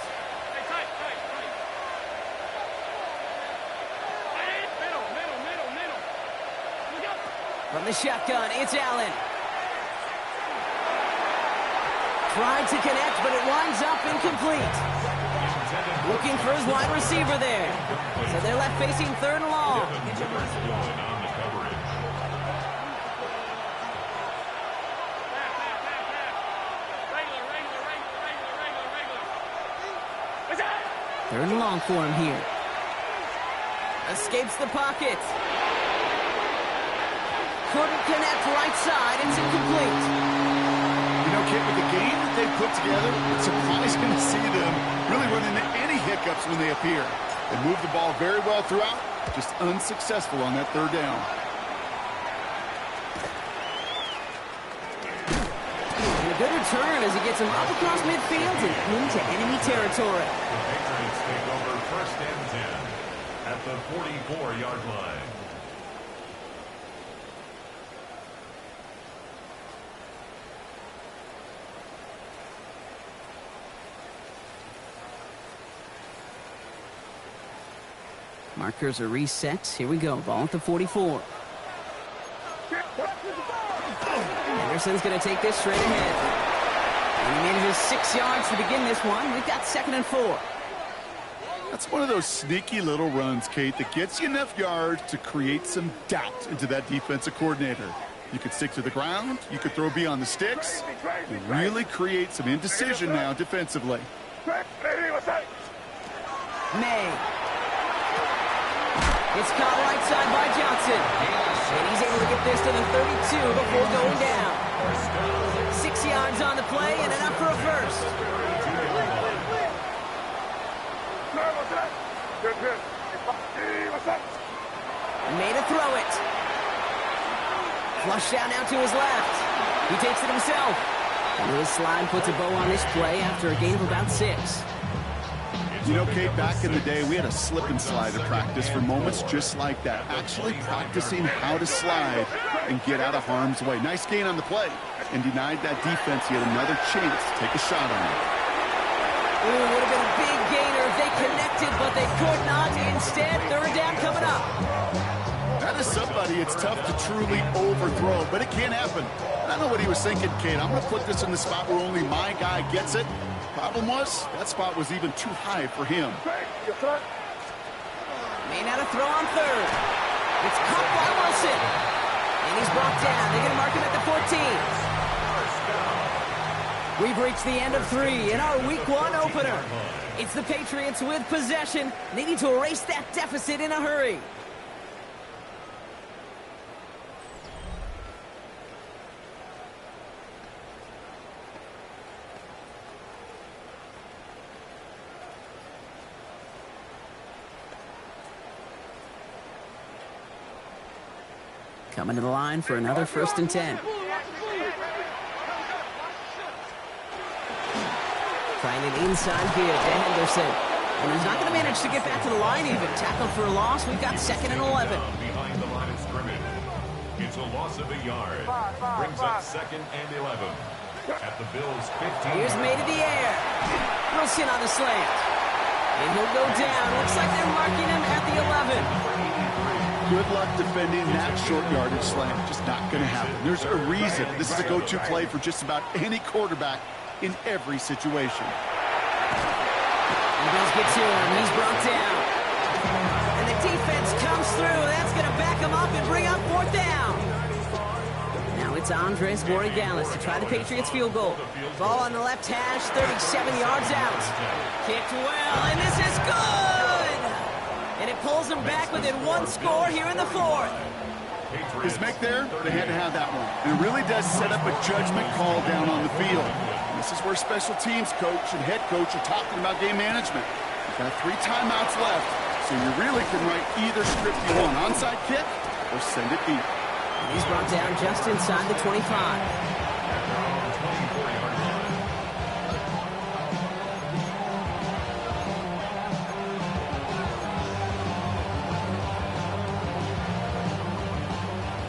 From the shotgun, it's Allen. Tried to connect, but it winds up incomplete. Looking for his wide receiver there. So they're left facing 3rd and long. Third and long for him here. Escapes the pocket. Couldn't connect right side. It's incomplete. You know, Kit, with the game that they put together, it's surprising to see them really run into any hiccups when they appear. They moved the ball very well throughout, just unsuccessful on that 3rd down. And a good return as he gets him up across midfield and into enemy territory. The Patriots take over 1st and 10 at the 44-yard line. Markers are reset. Here we go. Ball at the 44. Anderson's going to take this straight ahead. And he manages 6 yards to begin this one. We've got 2nd and 4. That's one of those sneaky little runs, Kate, that gets you enough yards to create some doubt into that defensive coordinator. You could stick to the ground. You could throw beyond the sticks. You really create some indecision now defensively. May. It's caught right side by Johnson. And he's able to get this to the 32 before going down. 6 yards on the play and enough for a first. Made a throw it. Flush down now to his left. He takes it himself. And his slide puts a bow on this play after a gain of about 6. You know, Kate, back in the day, we had a slip and slide at practice for moments just like that. Actually practicing how to slide and get out of harm's way. Nice gain on the play and denied that defense yet another chance to take a shot on it. Ooh, would have been a big gainer if they connected, but they could not. Instead, 3rd down coming up. That is somebody it's tough to truly overthrow, but it can happen. I don't know what he was thinking, Kate. I'm going to put this in the spot where only my guy gets it. Problem was, that spot was even too high for him. May not have throw on 3rd. It's caught by Wilson. And he's brought down. They're going to mark him at the 14. We've reached the end of 3 in our Week 1 opener. It's the Patriots with possession. They need to erase that deficit in a hurry. Coming to the line for another 1st and 10. Trying it inside here to Henderson. And he's not going to manage to get back to the line even. Tackle for a loss. We've got 2nd and 11. Behind the line of scrimmage. It's a loss of a yard. Brings up 2nd and 11. At the Bills' 15. Here's May to the air. Wilson on the slant. And he'll go down. Looks like they're marking him at the 11. Good luck defending that short yardage slant. Just not going to happen. There's a reason this is a go-to play for just about any quarterback in every situation. And Bills get to him. He's brought down. And the defense comes through. That's going to back him up and bring up 4th down. Now it's Andres Borregales to try the Patriots field goal. Ball on the left hash, 37 yards out. Kicked well, and this is good! And it pulls them back within 1 score here in the 4th. His make there, they had to have that one. It really does set up a judgment call down on the field. This is where special teams coach and head coach are talking about game management. You've got 3 timeouts left, so you really can write either script you want, onside kick or send it deep. And he's brought down just inside the 25.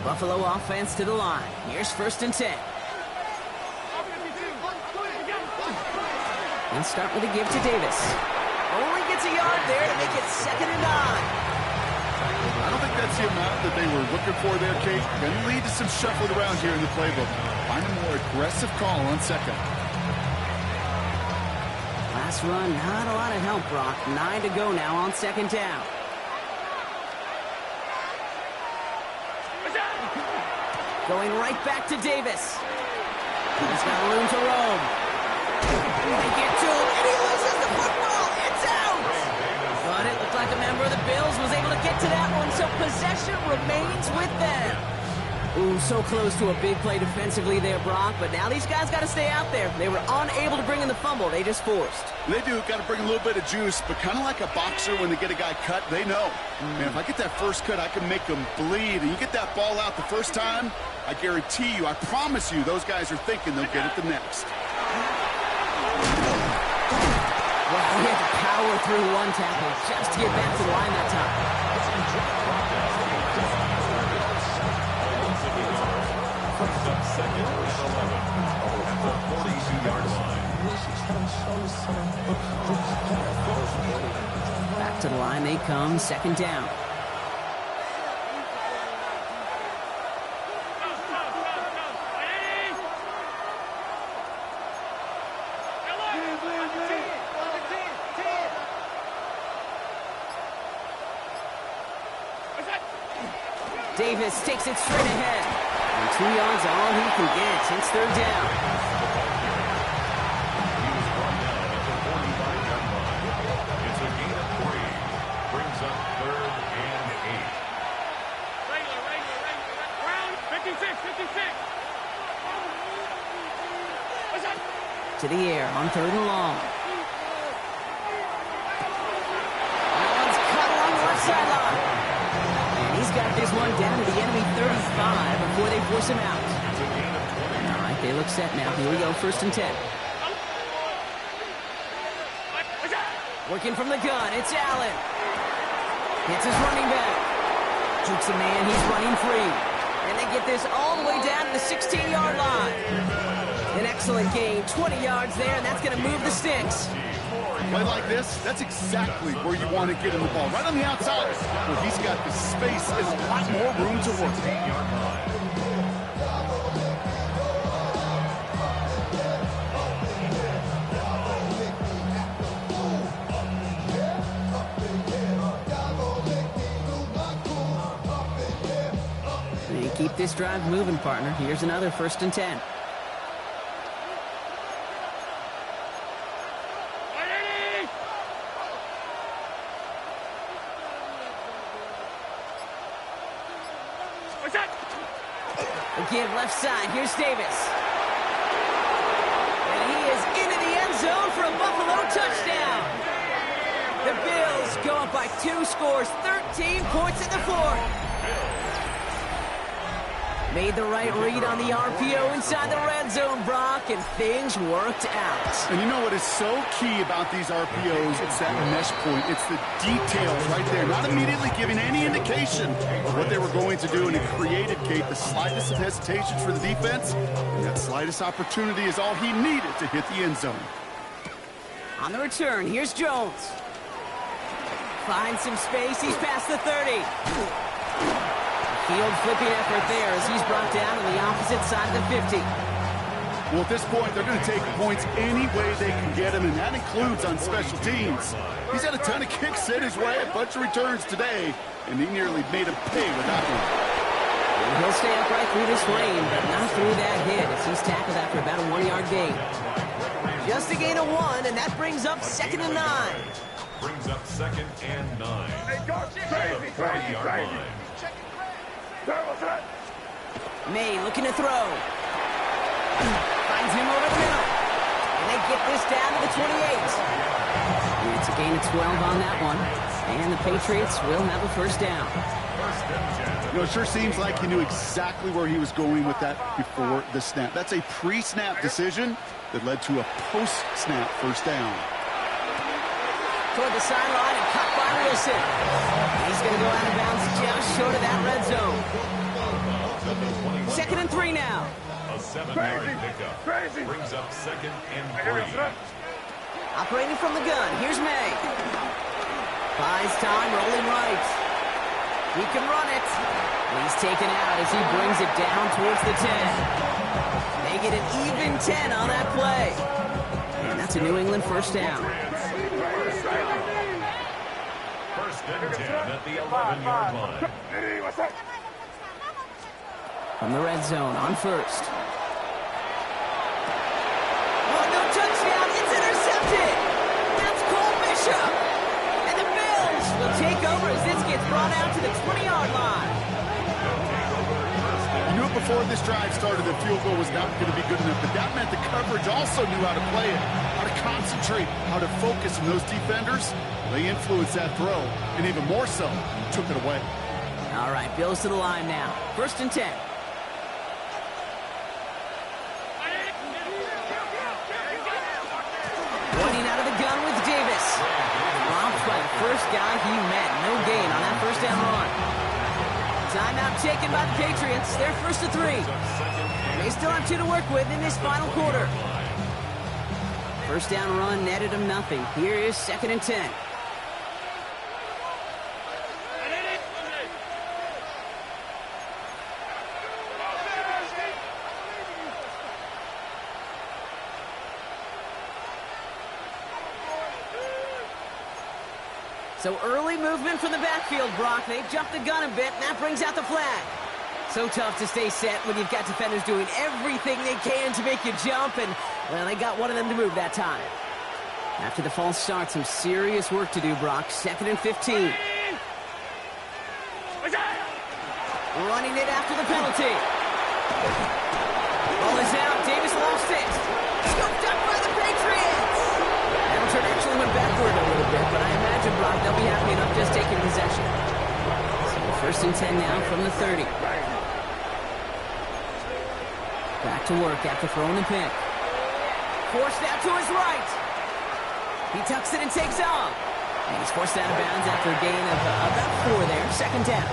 Buffalo offense to the line. Here's 1st and 10. And start with a give to Davis. Only gets a yard there to make it 2nd and 9. I don't think that's the amount that they were looking for there, Kate. Going to lead to some shuffling around here in the playbook. Find a more aggressive call on 2nd. Last run, not a lot of help, Brock. 9 to go now on 2nd down. Going right back to Davis. He's got room to roam. They get to him, and he loses the football. It's out! But it looked like a member of the Bills was able to get to that one, so possession remains with them. Ooh, so close to a big play defensively there, Brock, but now these guys got to stay out there. They were unable to bring in the fumble. They just forced. They do. Got to bring a little bit of juice, but kind of like a boxer when they get a guy cut, they know. Man, if I get that first cut, I can make them bleed. And you get that ball out the first time, I guarantee you, I promise you, those guys are thinking they'll get it the next. Well, he had to power through one tackle just to get back to the line that time. First up, 2nd and 11 at the 42-yard line. Back to the line they come, 2nd down. Davis takes it straight ahead. And 2 yards all he can get. It's 3rd down. He was brought down at the 45-yard line. It's a gain of 3. Brings up 3rd and 8. Round 56. To the air on 3rd and long. That one's cut along the left sideline. And he's got this one down to the enemy 35 before they force him out. All right, they look set now. Here we go, 1st and 10. Working from the gun, it's Allen. Hits his running back. Jukes a man, he's running free. And they get this all the way down to the 16-yard line. An excellent gain, 20 yards there, and that's going to move the sticks. Play like this, that's exactly where you want to get him the ball. Right on the outside, where he's got the space and a lot more room to work. And keep this drive moving, partner. Here's another 1st and 10. Again, left side. Here's Davis. And he is into the end zone for a Buffalo touchdown. The Bills go up by 2 scores, 13 points in the 4th. Made the right read on the RPO inside the red zone, Brock, and things worked out. And you know what is so key about these RPOs? It's that mesh point. It's the details right there. Not immediately giving any indication of what they were going to do, and it created, Kate, the slightest of hesitations for the defense. And that slightest opportunity is all he needed to hit the end zone. On the return, here's Jones. Finds some space. He's past the 30. Field flipping effort there as he's brought down on the opposite side of the 50. Well, at this point, they're going to take points any way they can get them, and that includes on special teams. He's had a ton of kicks hit his way, a bunch of returns today, and he nearly made him pay with that one. And he'll stay upright through this rain, but not through that hit as he's tackled after about a 1-yard gain. Just a gain of 1, and that brings up 2nd and 9. Brings up 2nd and 9. Hey, guard, crazy, 40-yard line. May looking to throw. Finds him over the middle. they get this down to the 28. It's a gain of 12 on that one. And the Patriots will have a first down. You know, it sure seems like he knew exactly where he was going with that before the snap. That's a pre-snap decision that led to a post-snap first down. Toward the sideline and caught by Wilson. He's going to go out of bounds just short of that red zone. 2nd and 3 now. A 7-yard pickup. Brings up 2nd and 3. Operating from the gun, here's May. Buys time, rolling right. He can run it. He's taken out as he brings it down towards the 10. They get an even 10 on that play. And that's a New England first down. First and 10 at the 11-yard line. From the red zone on first. Oh, no touchdown. It's intercepted. That's Cole Bishop. And the Bills will take over as this gets brought out to the 20-yard line. You knew before this drive started that field goal was not going to be good enough, but that meant the coverage also knew how to play it, how to concentrate, how to focus, and those defenders, they influenced that throw, and even more so, took it away. All right, Bills to the line now. 1st and 10. Running out of the gun with Davis. Robbed by the first guy he met. No gain on that first down run. Timeout taken by the Patriots. They're 1st and 3. They still have 2 to work with in this final quarter. First down run netted them nothing. Here is 2nd and 10. So early movement from the backfield, Brock. They've jumped the gun a bit, and that brings out the flag. So tough to stay set when you've got defenders doing everything they can to make you jump, and, well, they got one of them to move that time. After the false start, some serious work to do, Brock. 2nd and 15. Running it after the penalty. Ball is out. Davis lost it. Scooped up by the Patriots. Hamilton actually went backward a little bit, but I imagine, Brock, they'll be happy enough just taking possession. So 1st and 10 now from the 30. Back to work after throwing the pick. Forced out to his right. He tucks it and takes off. And he's forced out of bounds after a gain of about 4 there. 2nd down.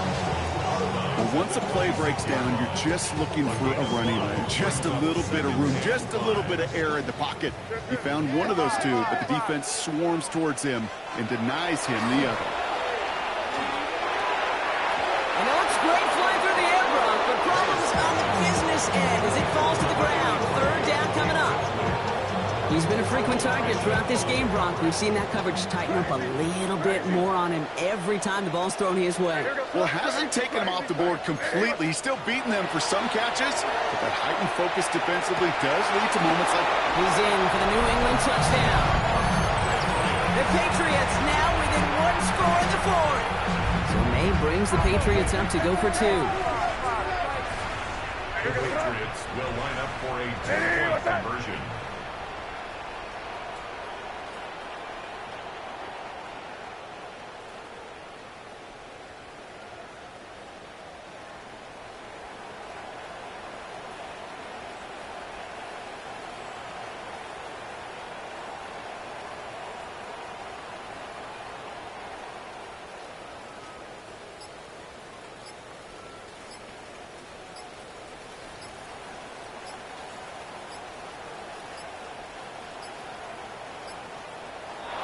Well, once a play breaks down, you're just looking for a running lane. Just a little bit of room, just a little bit of air in the pocket. He found one of those 2, but the defense swarms towards him and denies him the other. And it looks great flying through the air, Brock, but problems on the business end as it falls to the ground. 3rd down coming up. He's been a frequent target throughout this game, Brock. We've seen that coverage tighten up a little bit more on him every time the ball's thrown his way. Well, hasn't taken him off the board completely. He's still beating them for some catches, but that heightened focus defensively does lead to moments like... He's in for the New England touchdown. The Patriots now within 1 score in the 4th. So May brings the Patriots up to go for 2. The Patriots will line up for a 2-point conversion.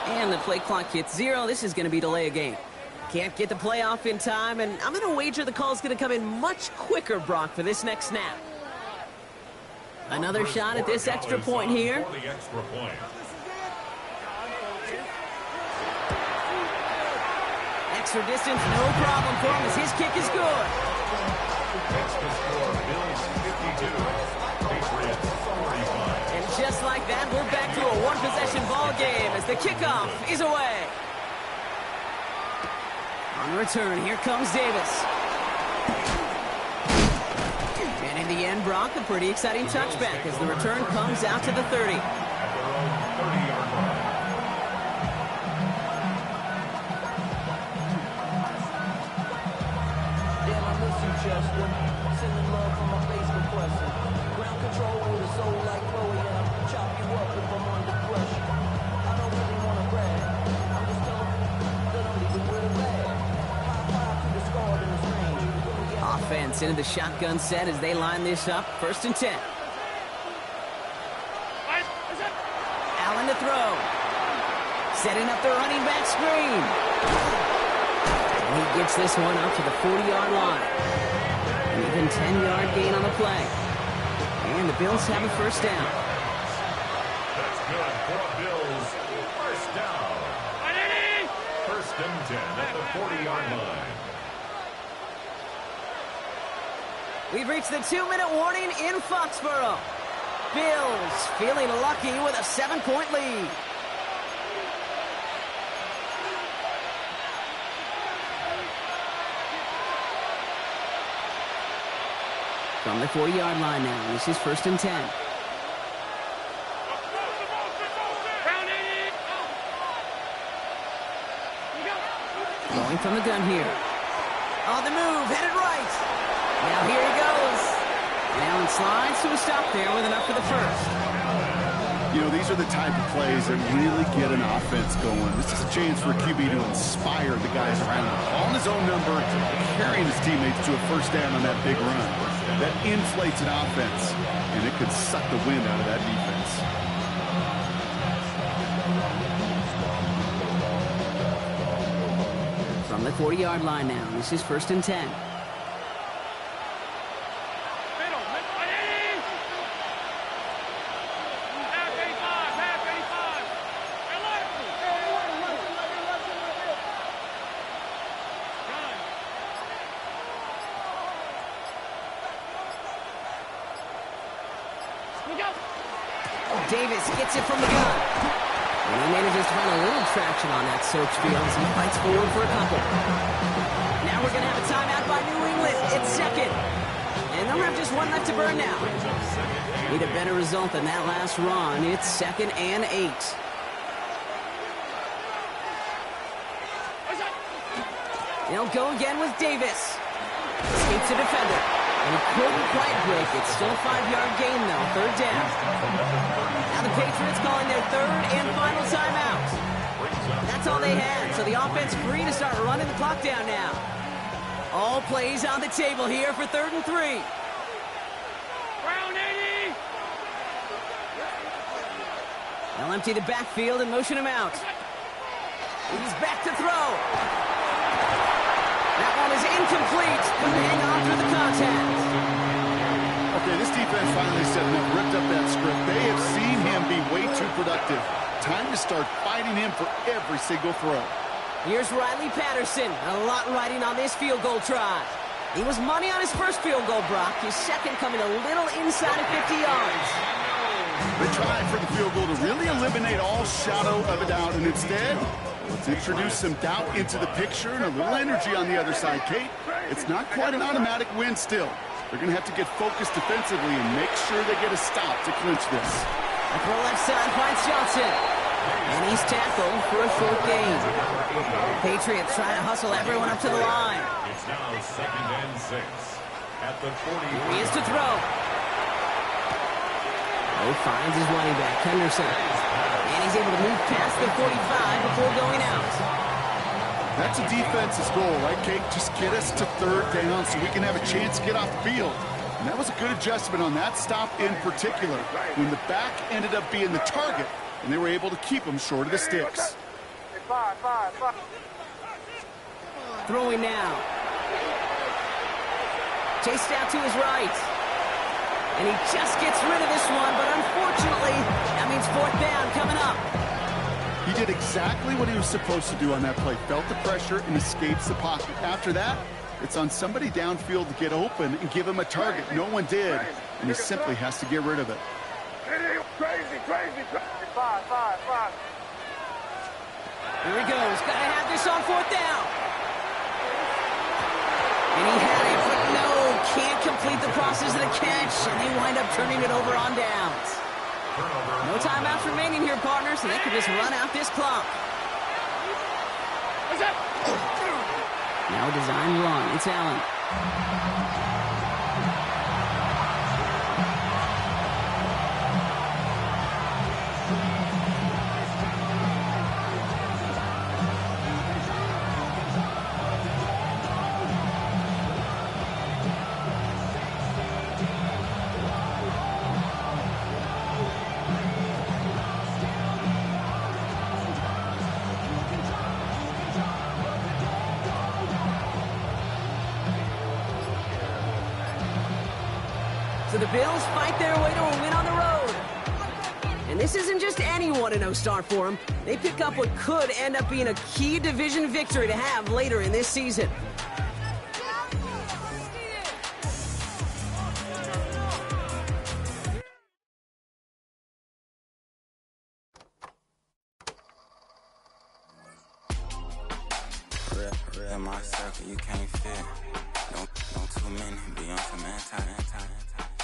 And the play clock hits 0. This is going to be delay a game. Can't get the play off in time, and I'm going to wager the call's going to come in much quicker, Brock, for this next snap. Another shot at this extra point here. Extra distance, no problem for him as his kick is good. Extra score, Bills 52, Patriots 45. And just like that, we're back to a one-possession ball game as the kickoff is away. On return, here comes Davis. And in the end, Brock, a pretty exciting touchback as the return comes out to the 30. At their own 30-yard line. Damn, I miss you, Chester. Sending love from my Facebook question. Ground control with a soul like Chloe, and I'll chop you up if I'm under pressure. I don't really want to brag. I'm just telling you that I'm leaving with a bag. High five to the scarred in this range. Offense into the shotgun set as they line this up. 1st and 10. Allen to throw. Setting up the running back screen. And he gets this one up to the 40-yard line. An even 10-yard gain on the play. And the Bills have a 1st down. That's good for Bills. 1st down. 1st and 10 at the 40-yard line. We've reached the 2-minute warning in Foxborough. Bills feeling lucky with a 7-point lead. From the 40-yard line now, this is 1st and 10. Going from the gun here. On the move, headed right. Now here he goes. And Allen slides to a stop there with enough for the 1st. You know, these are the type of plays that really get an offense going. This is a chance for a QB to inspire the guys around him. Calling his own number, carrying his teammates to a 1st down on that big run. That inflates an offense, and it could suck the wind out of that defense. From the 40-yard line now, this is 1st and 10. Davis gets it from the gun. And he manages to find a little traction on that search field as he fights forward for a couple. Now we're going to have a timeout by New England. It's 2nd. And they'll have just one left to burn now. Need a better result than that last run. It's 2nd and 8. They'll go again with Davis. Escapes a defender. And he couldn't quite break it. Still a 5-yard gain, though. 3rd down. Now the Patriots calling their 3rd and final timeout. That's all they had. So the offense free to start running the clock down now. All plays on the table here for 3rd and 3. They'll empty the backfield and motion him out. He's back to throw. That one is incomplete, but hang on for the contact. Okay, this defense finally set enough, ripped up that script. They have seen him be way too productive. Time to start fighting him for every single throw. Here's Riley Patterson. A lot riding on this field goal try. He was money on his 1st field goal, Brock. His 2nd coming a little inside of 50 yards. They tried for the field goal to really eliminate all shadow of a doubt, and instead, let's introduce some doubt into the picture and a little energy on the other side, Kate. It's not quite an automatic win still. They're going to have to get focused defensively and make sure they get a stop to clinch this. A throw left side finds Johnson. And he's tackled for a short gain. Patriots trying to hustle everyone up to the line. It's now 2nd and 6 at the 40. He is to throw. He finds his running back, Henderson. And he's able to move past the 45 before going out. That's a defense's goal, right, Kate? Just get us to 3rd down so we can have a chance to get off the field. And that was a good adjustment on that stop in particular, when the back ended up being the target, and they were able to keep him short of the sticks. Throwing now. Chased out to his right. And he just gets rid of this one, but unfortunately, that means 4th down coming up. He did exactly what he was supposed to do on that play. Felt the pressure and escapes the pocket. After that, it's on somebody downfield to get open and give him a target. No one did, and he simply has to get rid of it. Crazy. 5. Here he goes. Got to have this on 4th down. And he had it, but no, can't complete the process of the catch, and they wind up turning it over on downs. Turnover. No timeouts remaining here, partner, so they can just run out this clock. Now a design run. It's Allen. So the Bills fight their way to a win on the road. And this isn't just any 1-0 start for them. They pick up what could end up being a key division victory to have later in this season. Real my circle, you can't fit. Don't too many be on some anti.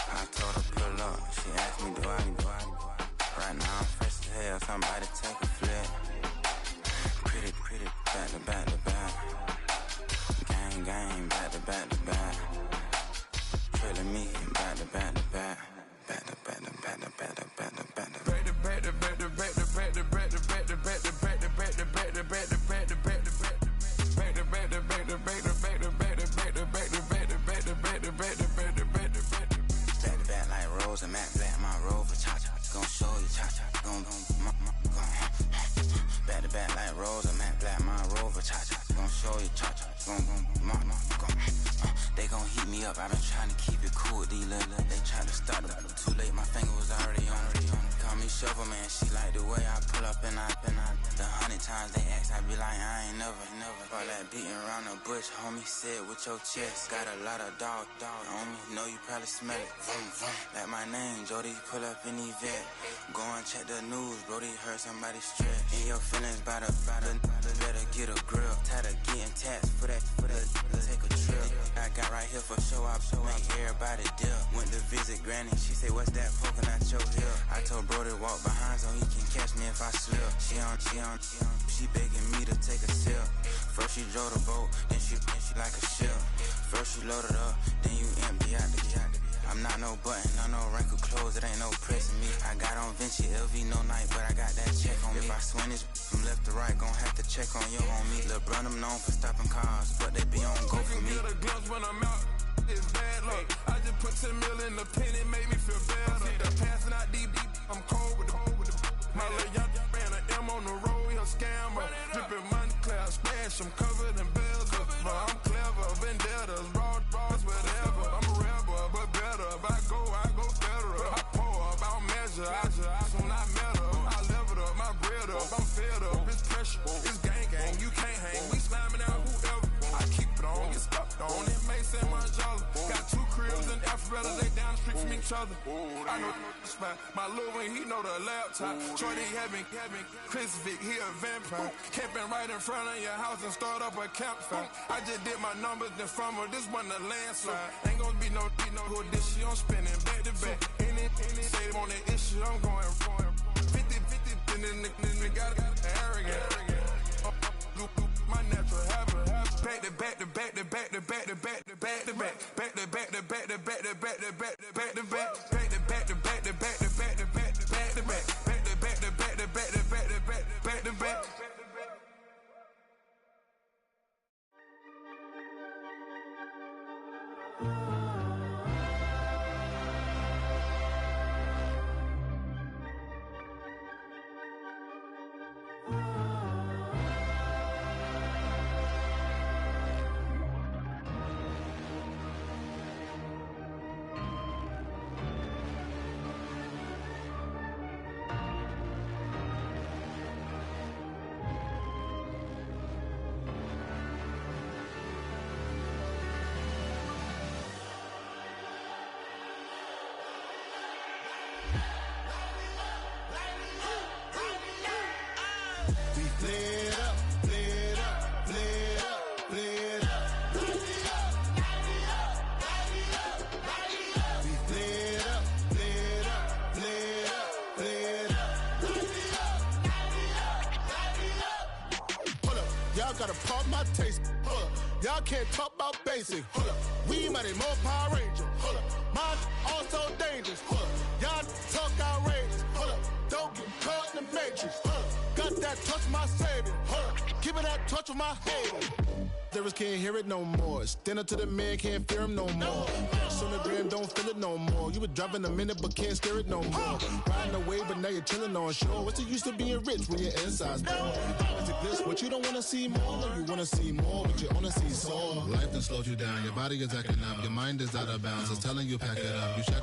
I told her pull up, she asked me do I. Right now I'm fresh as hell, somebody take a flip. Pretty, back to back. Gang, back to back. Trailing me, back to back. I've been trying to keep it cool with these little. They tried to start it too late, my finger was already on. Call me Shovel Man, she like the way I pull up and I. The 100 times they ask, I be like, I ain't never. All that beating around the bush, homie, say it with your chest. Got a lot of dog on me, know you probably smell it. Like my name, Jody, pull up in the vet. Go and check the news, Brody, heard somebody stretch. In your feelings, by the better get a grill. Tired of getting taxed for that, take a trip. I got right here for show up, make everybody dip. Went to visit Granny, she say, what's that poking at your hill? I told Brody walk behind so he can catch me if I slip. She begging me to take a sip. First she drove the boat, then she like a ship. First you loaded up, then you empty out the I'm not no button, no wrinkled clothes, it ain't no pressing me. I got on Vinci, LV, no night, but I got that check on me. If I swing this from left to right, gon' have to check on your homie. Lil' Brun, I'm known for stopping cars, but they be on go for me. Get a glimpse when I'm out, it's bad luck. I just put 10 mil in the pen, it made me feel better. The passing out deep, I'm cold with the my little young ran an M on the road, he a scammer. Dripping money, clear, splash, I'm covered in bells. But I'm clever, vendettas, raw, whatever. I'm a rebel, but better. If I go federal. I pour up, I don't measure. I soon I met her. I leveled up, my bread up. I'm fed up, it's pressure. It's gang, you can't hang. We slamming out whoever. I keep it on, get stuck on. It may say Manjala. Got 2 cribs in Alpharetta, they down the street from each other. I know the spot. My little one, he know the laptop. Shorty having Chris Vick, he a vampire. Camping right in front of your house and start up a campfire. I just did my numbers then from her, this one a landslide. Ain't gonna be no who this shit, I'm spinning back to back. Any say on that issue, I'm going 50, and then the got arrogant. My natural habit. Back to back to back to back to back to back to back to back. Back to back to back to back to back to back to back to back. Back to back to back to back to back to back to back to back. Back to back to back to back to back to back to back. gotta pop my taste. Hold up. Y'all can't talk about basic. Hold up. We mighty more Power Ranger. Hold up. Mine also dangerous. Hold up. Y'all talk outrageous. Hold up. Don't get caught in the matrix. Hold up. Got that touch my savior. Hold up. Give me that touch with my hater. Lyrics can't hear it no more. Stand up to the man, can't fear him no more. On the gram, don't feel it no more. You were driving a minute, but can't steer it no more. Riding away, but now you're chilling on shore. What's it used to being rich when your inside's poor? Is it this? What you don't wanna see more? No, you wanna see more, but you wanna see soar. Life done slowed you down. Your body is acting up. Your mind is out of bounds. It's telling you pack it up. You check